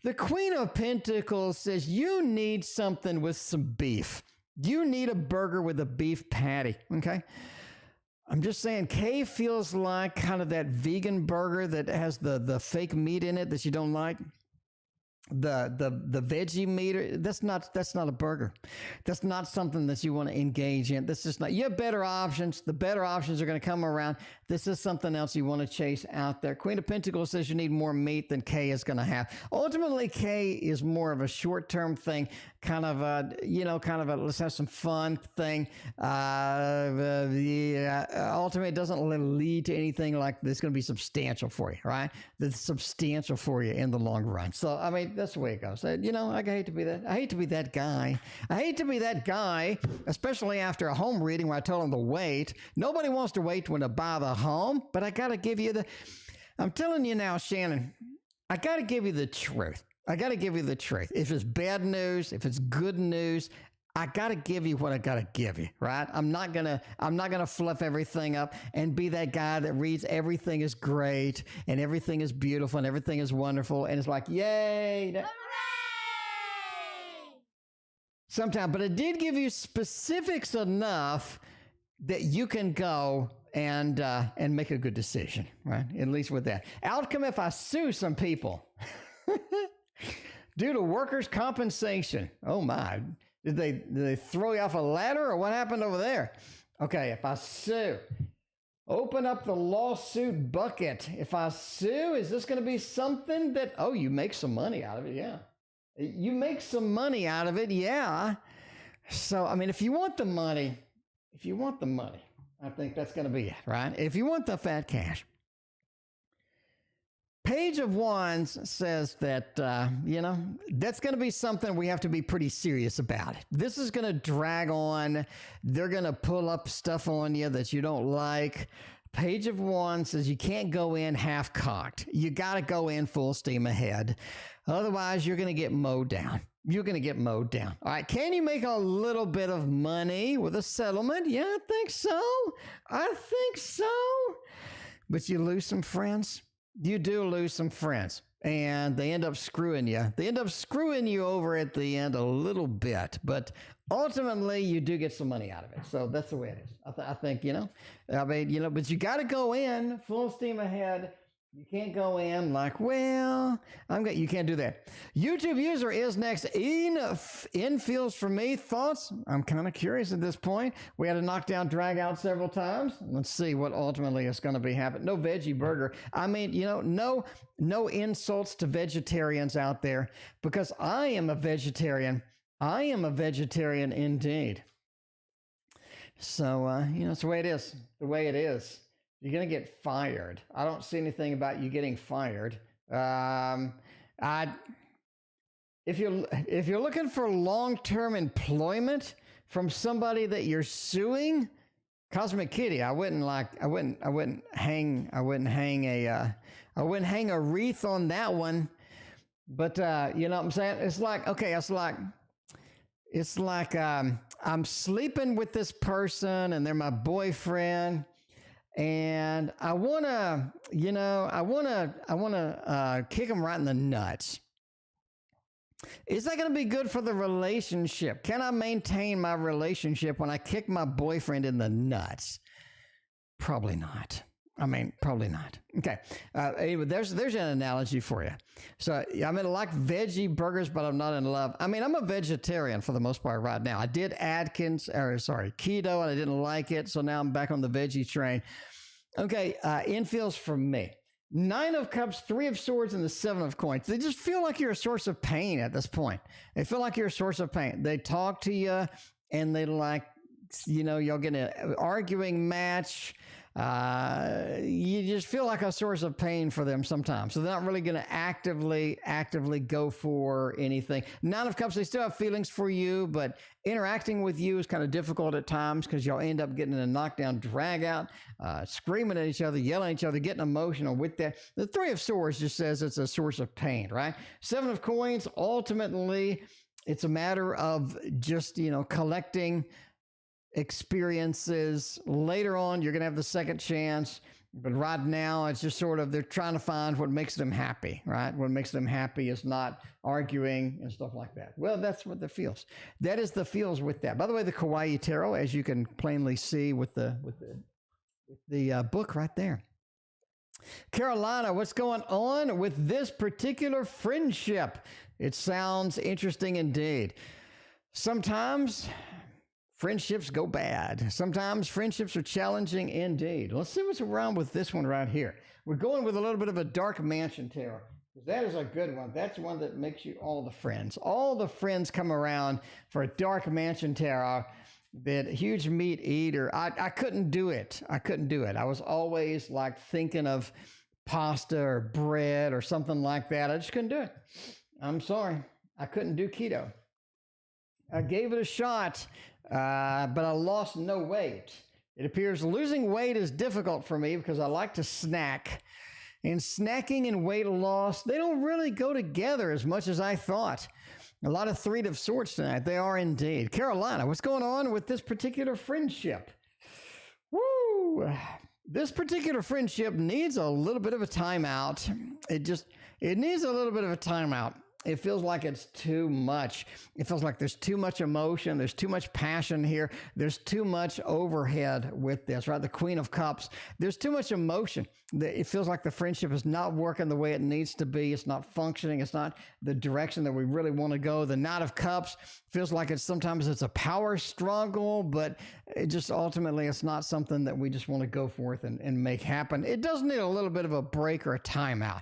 [SPEAKER 1] The Queen of Pentacles says you need something with some beef. You need a burger with a beef patty, okay? I'm just saying, Kay feels like kind of that vegan burger that has the fake meat in it that you don't like. The veggie meat, that's not a burger. That's not something that you want to engage in. This is not. You have better options. The better options are going to come around. This is something else you want to chase out there. Queen of Pentacles says you need more meat than Kay is going to have. Ultimately, Kay is more of a short-term thing, kind of a let's have some fun thing. Ultimately, it doesn't lead to anything like this going to be substantial for you, right? That's substantial for you in the long run. So, I mean, that's the way it goes. I hate to be that. I hate to be that guy. Especially after a home reading where I told them to wait. Nobody wants to wait when to buy the home, but I got to give you I'm telling you now, Shannon, I got to give you the truth. If it's bad news, if it's good news, I got to give you what I got to give you, right? I'm not going to fluff everything up and be that guy that reads everything is great and everything is beautiful and everything is wonderful. And it's like, yay. Hooray! Sometimes, but I did give you specifics enough that you can go and make a good decision, right? At least with that. Outcome if I sue some people. Due to workers' compensation. Oh my. Did they throw you off a ladder or what happened over there? Okay, if I sue, open up the lawsuit bucket. If I sue, is this going to be something that, you make some money out of it? Yeah. You make some money out of it. Yeah. So, I mean, if you want the money, I think that's going to be it, right? If you want the fat cash. Page of Wands says that, that's going to be something we have to be pretty serious about. This is going to drag on. They're going to pull up stuff on you that you don't like. Page of Wands says you can't go in half-cocked. You got to go in full steam ahead. Otherwise, you're going to get mowed down. All right, can you make a little bit of money with a settlement? Yeah, I think so. But you lose some friends. You do lose some friends, and they end up screwing you. They end up screwing you over at the end a little bit, but ultimately you do get some money out of it. So that's the way it is. I think, but you got to go in full steam ahead You can't go in like, well, you can't do that. utubeuser is next. In feels for me. Thoughts? I'm kind of curious at this point. We had to knock down, drag out several times. Let's see what ultimately is going to be happening. No veggie burger. I mean, no insults to vegetarians out there, because I am a vegetarian. I am a vegetarian indeed. So, it's the way it is. The way it is. You're going to get fired. I don't see anything about you getting fired. If you're looking for long-term employment from somebody that you're suing, Cosmickitty, I wouldn't hang a wreath on that one. But you know what I'm saying? It's like I'm sleeping with this person and they're my boyfriend. And I want to kick them right in the nuts. Is that going to be good for the relationship? Can I maintain my relationship when I kick my boyfriend in the nuts? Probably not. Probably not. Okay. Anyway, there's an analogy for you. So I like veggie burgers, but I'm not in love. I'm a vegetarian for the most part right now. I did keto, and I didn't like it. So now I'm back on the veggie train. Okay. Infills for me. 9 of Cups, 3 of Swords, and the 7 of Coins. They just feel like you're a source of pain at this point. They feel like you're a source of pain. They talk to you and they you'll get an arguing match. You just feel like a source of pain for them sometimes. So they're not really going to actively go for anything. 9 of Cups, they still have feelings for you, but interacting with you is kind of difficult at times because y'all end up getting in a knockdown, drag out, screaming at each other, yelling at each other, getting emotional with that. The 3 of Swords just says it's a source of pain, right? 7 of Coins, ultimately, it's a matter of just, collecting experiences. Later on, you're going to have the second chance, but right now it's just sort of, they're trying to find what makes them happy, right? What makes them happy is not arguing and stuff like that. Well, that's what the feels. That is the feels with that. By the way, the Kawaii Tarot, as you can plainly see with the book right there. Carolina, what's going on with this particular friendship? It sounds interesting indeed. Sometimes friendships go bad. Sometimes friendships are challenging indeed. Let's see what's around with this one right here. We're going with a little bit of a Dark Mansion Tarot. That is a good one. That's one that makes you all the friends. All the friends come around for a Dark Mansion Tarot. That huge meat eater. I couldn't do it. I was always thinking of pasta or bread or something like that. I just couldn't do it. I'm sorry. I couldn't do keto. I gave it a shot. But I lost no weight. It appears losing weight is difficult for me because I like to snack. And snacking and weight loss, they don't really go together as much as I thought. A lot of 3 of Swords tonight. They are indeed. Carolina, what's going on with this particular friendship? Woo! This particular friendship needs a little bit of a timeout. It needs a little bit of a timeout. It feels like it's too much. It feels like there's too much emotion. There's too much passion here. There's too much overhead with this, right? The Queen of Cups. There's too much emotion. It feels like the friendship is not working the way it needs to be. It's not functioning. It's not the direction that we really want to go. The Knight of Cups feels like sometimes it's a power struggle, but it just ultimately it's not something that we just want to go forth and make happen. It does need a little bit of a break or a timeout.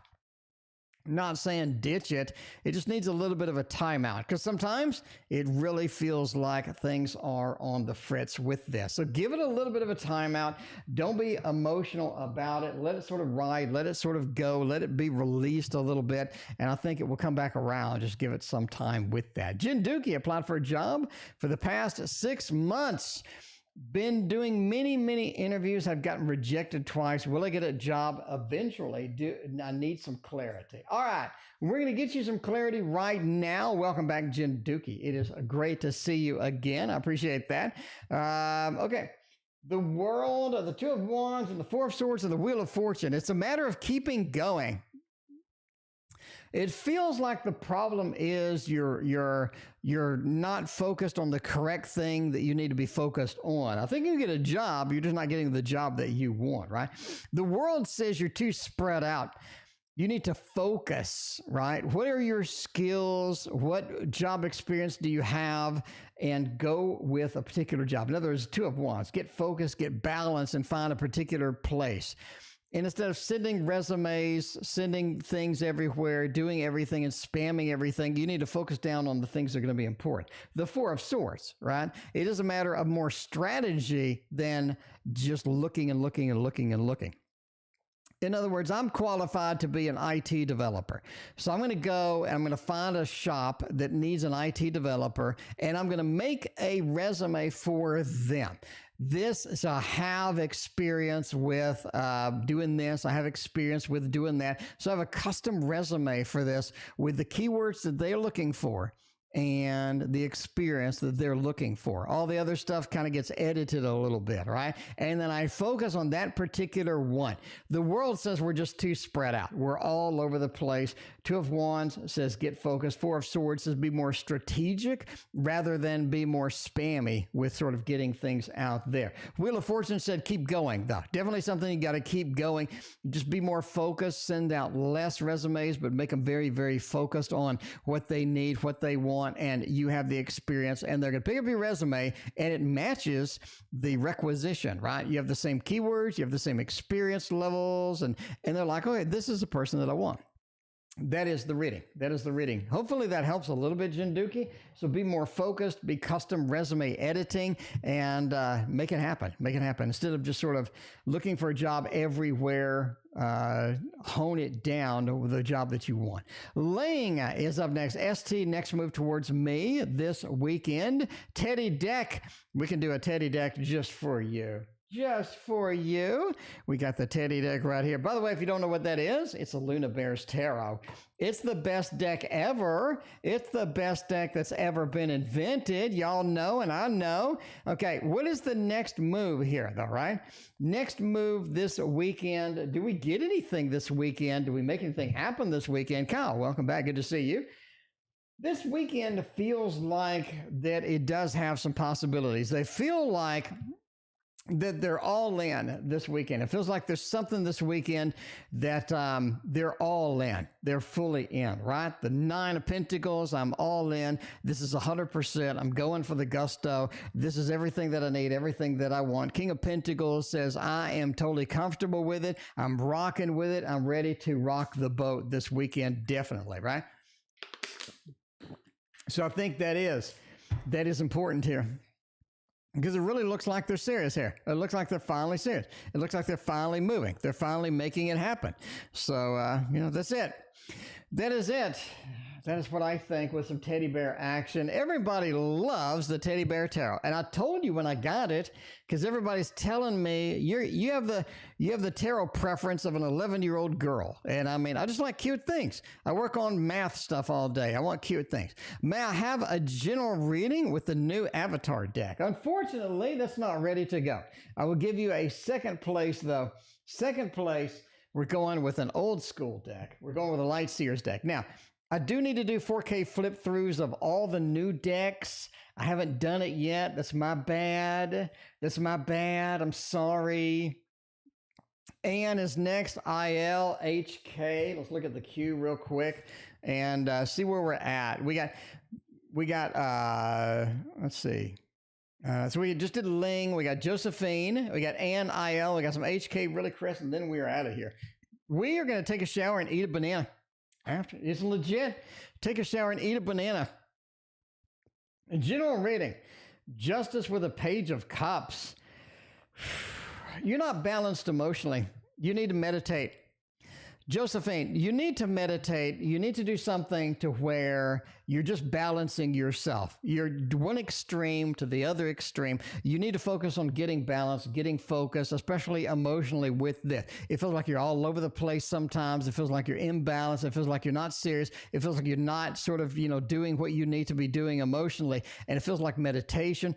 [SPEAKER 1] Not saying ditch it. It just needs a little bit of a timeout because sometimes it really feels like things are on the fritz with this. So give it a little bit of a timeout. Don't be emotional about it. Let it sort of ride. Let it sort of go. Let it be released a little bit. And I think it will come back around. Just give it some time with that. Jendeukie applied for a job for the past 6 months. Been doing many interviews. I've gotten rejected twice. Will I get a job eventually? I need some clarity. All right. We're going to get you some clarity right now. Welcome back, Jendeukie. It is great to see you again. I appreciate that. Okay. The World, the 2 of Wands, and the 4 of Swords, and the Wheel of Fortune. It's a matter of keeping going. It feels like the problem is you're not focused on the correct thing that you need to be focused on. I think you get a job, you're just not getting the job that you want, right? The world says you're too spread out. You need to focus, right? What are your skills? What job experience do you have? And go with a particular job. In other words, 2 of wands. Get focused, get balance, and find a particular place. And instead of sending resumes, sending things everywhere, doing everything and spamming everything, you need to focus down on the things that are going to be important. The 4 of swords, right? It is a matter of more strategy than just looking and looking and looking and looking. In other words, I'm qualified to be an IT developer. So I'm going to go and I'm going to find a shop that needs an IT developer, and I'm going to make a resume for them. This is I have experience with doing this. I have experience with doing that. So I have a custom resume for this with the keywords that they're looking for and the experience that they're looking for. All the other stuff kind of gets edited a little bit, right? And then I focus on that particular one. The world says we're just too spread out. We're all over the place. 2 of wands says get focused. 4 of swords says be more strategic rather than be more spammy with sort of getting things out there. Wheel of fortune said keep going, though. Definitely something you got to keep going. Just be more focused. Send out less resumes, but make them very, very focused on what they need, what they want, and you have the experience, and they're going to pick up your resume and it matches the requisition, right? You have the same keywords, you have the same experience levels, and they're like, okay, this is the person that I want. That is the reading. That is the reading. Hopefully that helps a little bit, jendeukie. So be more focused, be custom resume editing, and make it happen. Make it happen. Instead of just sort of looking for a job everywhere, hone it down to the job that you want. Ling is up next. ST, next move towards me this weekend. TeddyDeck. We can do a TeddyDeck just for you. Just for you. We got the Teddy deck right here. By the way, if you don't know what that is, it's a Luna Bears Tarot. It's the best deck ever. It's the best deck that's ever been invented. Y'all know, and I know. Okay, what is the next move here, though, right? Next move this weekend. Do we get anything this weekend? Do we make anything happen this weekend? Kyle, welcome back. Good to see you. This weekend feels like that it does have some possibilities. They feel like that they're all in this weekend. It feels like there's something this weekend that they're all in. They're fully in, right? The 9 of Pentacles, I'm all in. This is 100%. I'm going for the gusto. This is everything that I need, everything that I want. King of Pentacles says, I am totally comfortable with it. I'm rocking with it. I'm ready to rock the boat this weekend, definitely, right? So I think that is important here. Because it really looks like they're serious here. It looks like they're finally serious. It looks like they're finally moving. They're finally making it happen. So, that's it. That is it. That is what I think with some teddy bear action. Everybody loves the teddy bear tarot. And I told you when I got it, because everybody's telling me you have the tarot preference of an 11-year-old girl. And I mean, I just like cute things. I work on math stuff all day. I want cute things. May I have a general reading with the new avatar deck? Unfortunately, that's not ready to go. I will give you a second place, though. Second place, we're going with an old school deck. We're going with a Light Seers deck. Now, I do need to do 4K flip throughs of all the new decks. I haven't done it yet. That's my bad. That's my bad. I'm sorry. Ann is next. ILHK. Let's look at the queue real quick and see where we're at. We got, let's see. So we just did Ling. We got Josephina. We got Ann, IL. We got some HK, reallychris, and then we are out of here. We are going to take a shower and eat a banana. After it's legit. Take a shower and eat a banana. A general reading. Justice with a Page of Cups. You're not balanced emotionally. You need to meditate. Josephine, you need to meditate. You need to do something to where you're just balancing yourself. You're one extreme to the other extreme. You need to focus on getting balance, getting focus, especially emotionally with this. It feels like you're all over the place sometimes. It feels like you're imbalanced. It feels like you're not serious. It feels like you're not sort of, doing what you need to be doing emotionally. And it feels like meditation,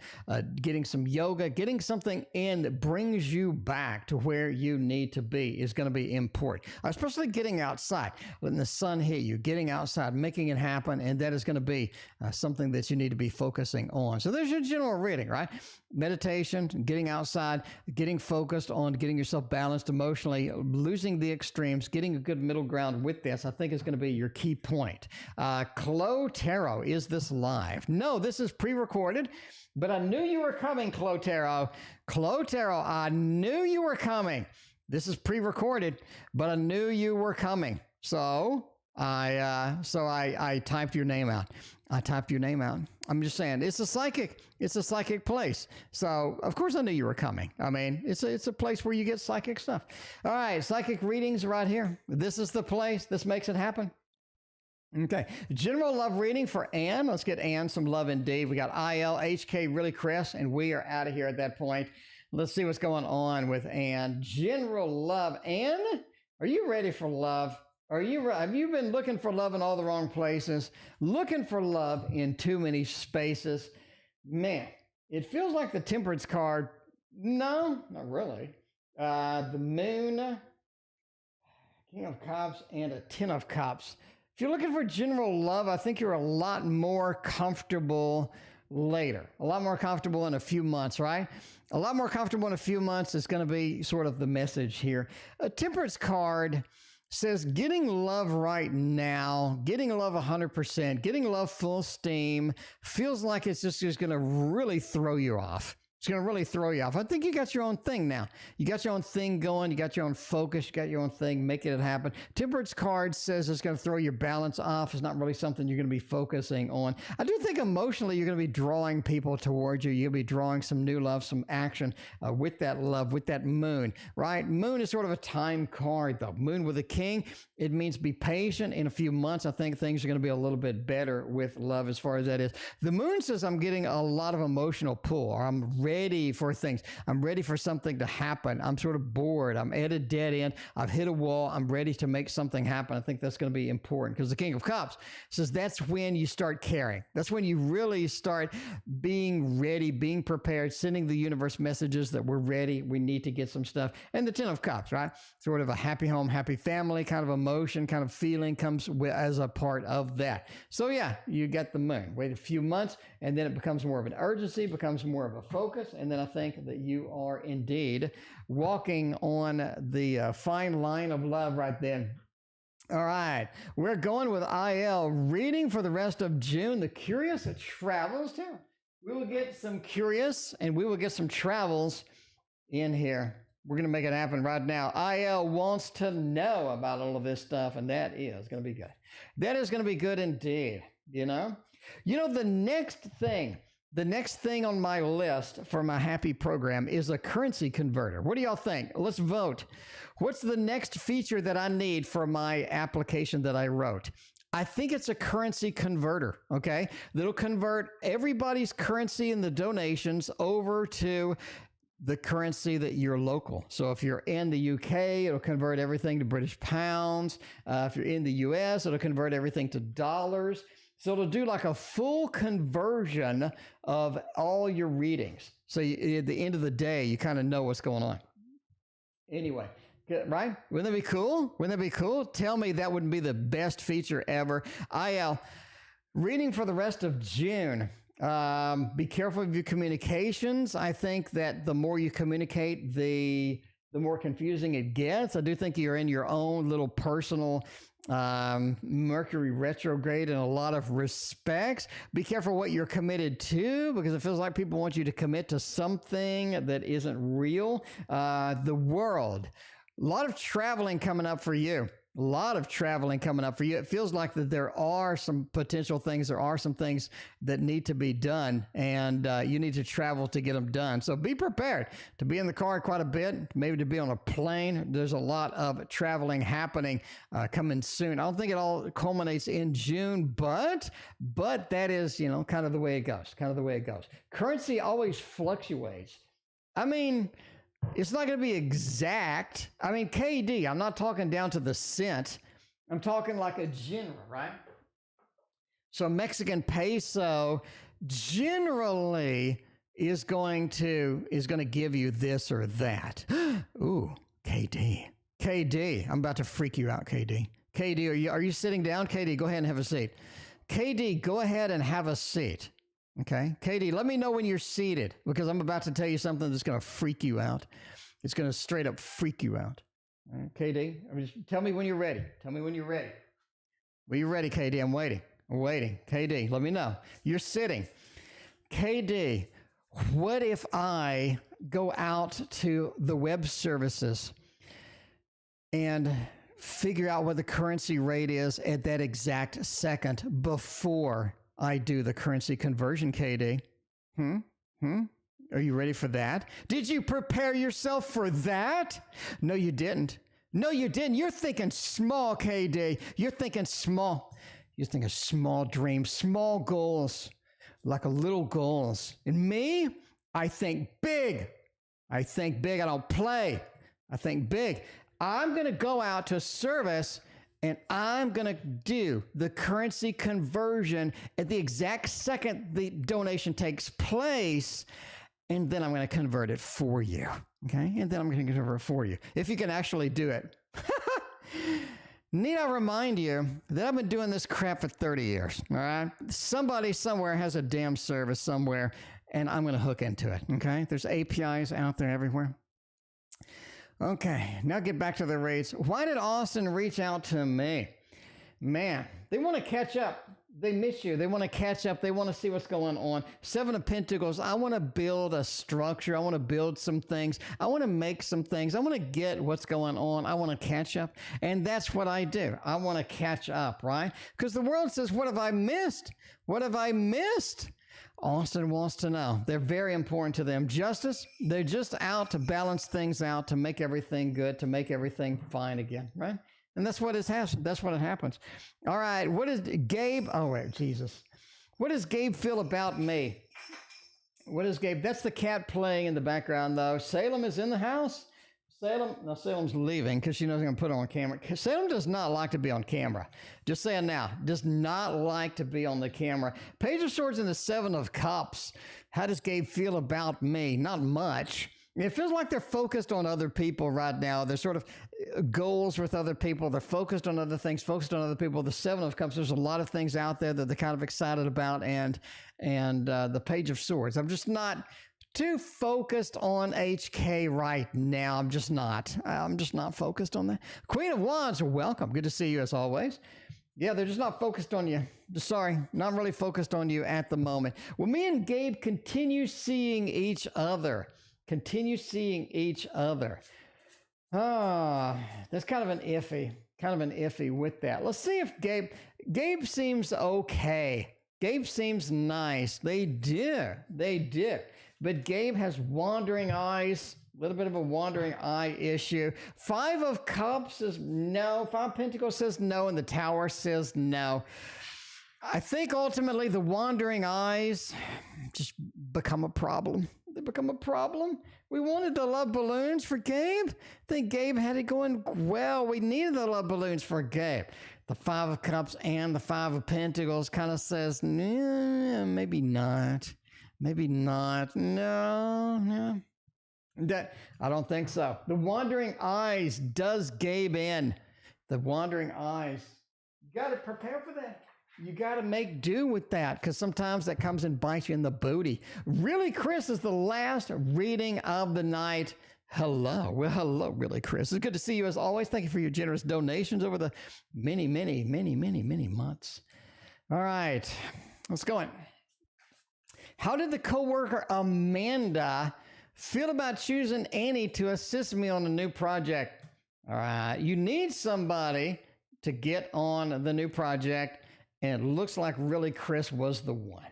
[SPEAKER 1] getting some yoga, getting something in that brings you back to where you need to be is going to be important. Especially actually getting outside, letting the sun hit you, getting outside, making it happen. And that is going to be something that you need to be focusing on. So there's your general reading, right? Meditation, getting outside, getting focused on getting yourself balanced emotionally, losing the extremes, getting a good middle ground with this, I think is going to be your key point. Clo Tarot, is this live? No, this is pre-recorded, but I knew you were coming, Clo Tarot. Clo Tarot, I knew you were coming. This is pre-recorded, but I knew you were coming. So I typed your name out. I'm just saying, it's a psychic place. So of course I knew you were coming. I mean, it's a place where you get psychic stuff. All right, psychic readings right here. This is the place. This makes it happen. Okay, general love reading for Anne. Let's get Anne some love indeed. We got IL, HK, reallychris, and we are out of here at that point. Let's see what's going on with Anne. General love. Anne, are you ready for love? Have you been looking for love in all the wrong places? Looking for love in too many spaces? Man, it feels like the Temperance card. No, not really. The Moon, King of Cups, and a Ten of Cups. If you're looking for general love, I think you're a lot more comfortable later. A lot more comfortable in a few months, right? A lot more comfortable in a few months is going to be sort of the message here. A Temperance card says getting love right now, getting love 100%, getting love full steam, feels like it's just going to really throw you off. It's going to really throw you off. I think you got your own thing now. You got your own thing going. You got your own focus. You got your own thing, making it happen. Temperance card says it's going to throw your balance off. It's not really something you're going to be focusing on. I do think emotionally you're going to be drawing people towards you. You'll be drawing some new love, some action with that love, with that moon, right? Moon is sort of a time card, though. Moon with a king, it means be patient. In a few months, I think things are going to be a little bit better with love as far as that is. The moon says I'm getting a lot of emotional pull, or I'm ready for things. I'm ready for something to happen. I'm sort of bored. I'm at a dead end. I've hit a wall. I'm ready to make something happen. I think that's going to be important because the King of Cups says that's when you start caring. That's when you really start being ready, being prepared, sending the universe messages that we're ready. We need to get some stuff. And the Ten of Cups, right? Sort of a happy home, happy family kind of emotion, kind of feeling comes as a part of that. So yeah, you get the moon. Wait a few months and then it becomes more of an urgency, becomes more of a focus. And then I think that you are indeed walking on the fine line of love right then. All right, we're going with IL, reading for the rest of June. The curious travels too. We will get some curious and we will get some travels in here. We're going to make it happen right now. IL wants to know about all of this stuff, and that is going to be good. That is going to be good indeed, you know? You know, the next thing on my list for my happy program is a currency converter. What do y'all think? Let's vote. What's the next feature that I need for my application that I wrote? I think it's a currency converter, okay? That'll convert everybody's currency in the donations over to the currency that you're local. So if you're in the UK, it'll convert everything to British pounds. If you're in the US, it'll convert everything to dollars. So it'll do like a full conversion of all your readings. So at the end of the day, you kind of know what's going on. Anyway, right? Wouldn't that be cool? Wouldn't that be cool? Tell me that wouldn't be the best feature ever. Reading for the rest of June. Be careful of your communications. I think that the more you communicate, the more confusing it gets. I do think you're in your own little personal Mercury retrograde in a lot of respects. Be careful what you're committed to, because it feels like people want you to commit to something that isn't real. The world, a lot of traveling coming up for you. A lot of traveling coming up for you. It feels like that there are some potential things. There are some things that need to be done, and you need to travel to get them done. So be prepared to be in the car quite a bit, maybe to be on a plane. There's a lot of traveling happening coming soon. I don't think it all culminates in June, but that is, you know, kind of the way it goes, Currency always fluctuates. I mean, it's not going to be exact. I mean, KD, I'm not talking down to the cent. I'm talking like a general, right? So Mexican peso generally is going to give you this or that. Ooh, KD. KD, I'm about to freak you out, KD. KD, are you sitting down? KD, go ahead and have a seat. KD, go ahead and have a seat. Okay? KD, let me know when you're seated because I'm about to tell you something that's going to freak you out. It's going to straight up freak you out. All right, KD, tell me when you're ready. Tell me when you're ready. When you're ready, KD, I'm waiting. I'm waiting. KD, let me know. You're sitting. KD, what if I go out to the web services and figure out what the currency rate is at that exact second before I do the currency conversion, KD? Are you ready for that? Did you prepare yourself for that? No, you didn't. No, you didn't. You're thinking small, KD. You're thinking small. You're thinking small dreams, small goals, like a little goals. And me, I think big. I think big. I don't play. I think big. I'm going to go out to service and I'm going to do the currency conversion at the exact second the donation takes place. And then I'm going to convert it for you. Okay. And then I'm going to convert it for you. If you can actually do it. Need I remind you that I've been doing this crap for 30 years. All right. Somebody somewhere has a damn service somewhere and I'm going to hook into it. Okay. There's APIs out there everywhere. Okay, now get back to the rates. Why did Austin reach out to me? Man, they want to catch up. They miss you. They want to catch up. They want to see what's going on. Seven of Pentacles, I want to build a structure. I want to build some things. I want to make some things. I want to get what's going on. I want to catch up. And that's what I do. I want to catch up, right? Because the world says, what have I missed? What have I missed? Austin wants to know. They're very important to them. Justice, they're just out to balance things out, to make everything good, to make everything fine again, right? And that's what it has. That's what it happens. All right. What is Gabe? Oh, wait, Jesus. What does Gabe feel about me? What is Gabe? That's the cat playing in the background, though. Salem is in the house. Salem's leaving because she knows I'm going to put her on camera. Salem does not like to be on camera. Just saying now, does not like to be on the camera. Page of Swords and the Seven of Cups. How does Gabe feel about me? Not much. It feels like they're focused on other people right now. They're sort of goals with other people. They're focused on other things, focused on other people. The Seven of Cups, there's a lot of things out there that they're kind of excited about. And the Page of Swords. I'm just not too focused on HK right now. I'm just not focused on that. Queen of Wands, welcome. Good to see you as always. Yeah, they're just not focused on you. Sorry, not really focused on you at the moment. Well, me and Gabe continue seeing each other. That's kind of an iffy with that. Let's see if Gabe seems okay. Gabe seems nice. They do. But Gabe has wandering eyes, a little bit of a wandering eye issue. Five of Cups says no. Five of Pentacles says no, and the Tower says no. I think ultimately the wandering eyes just become a problem. They become a problem. We wanted the love balloons for Gabe. I think Gabe had it going well. We needed the love balloons for Gabe. The Five of Cups and the Five of Pentacles kind of says, nah, maybe not. Maybe not. No. I don't think so. The wandering eyes does Gabe in. The wandering eyes. You got to prepare for that. You got to make do with that because sometimes that comes and bites you in the booty. Really, Chris is the last reading of the night. Hello. Well, hello, really, Chris. It's good to see you as always. Thank you for your generous donations over the many months. All right. Let's go in. How did the coworker Amanda feel about choosing Annie to assist me on a new project? All right. You need somebody to get on the new project, and it looks like really Chris was the one.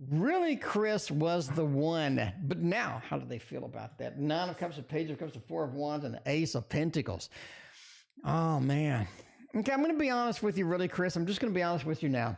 [SPEAKER 1] Really Chris was the one. But now, how do they feel about that? Nine of Cups, a Page of Cups, a Four of Wands, and the Ace of Pentacles. Oh, man. Okay, I'm going to be honest with you, really, Chris. I'm just going to be honest with you now.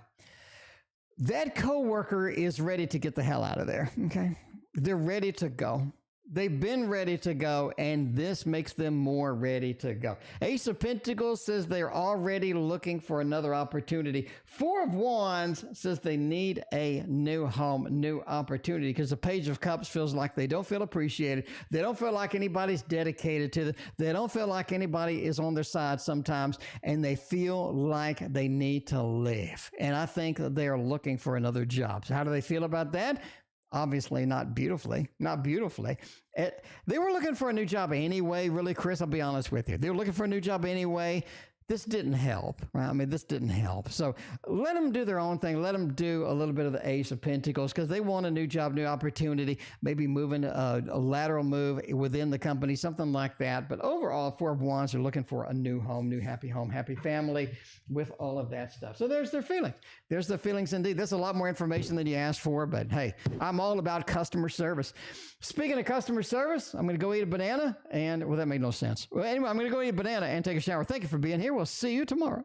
[SPEAKER 1] That coworker is ready to get the hell out of there, okay? They're ready to go. They've been ready to go, and this makes them more ready to go. Ace of Pentacles says they're already looking for another opportunity. Four of Wands says they need a new home, new opportunity, because the Page of Cups feels like they don't feel appreciated. They don't feel like anybody's dedicated to them. They don't feel like anybody is on their side sometimes, and they feel like they need to leave. And I think that they are looking for another job. So how do they feel about that? Obviously not beautifully, they were looking for a new job anyway. Really, Chris, I'll be honest with you. They were looking for a new job anyway. This didn't help, right? I mean, this didn't help. So let them do their own thing. Let them do a little bit of the Ace of Pentacles because they want a new job, new opportunity, maybe moving a lateral move within the company, something like that. But overall, Four of Wands are looking for a new home, happy family with all of that stuff. So there's their feelings. There's their feelings indeed. That's a lot more information than you asked for, but hey, I'm all about customer service. Speaking of customer service, I'm going to go eat a banana and, well, that made no sense. Well, anyway, I'm going to go eat a banana and take a shower. Thank you for being here. We'll see you tomorrow.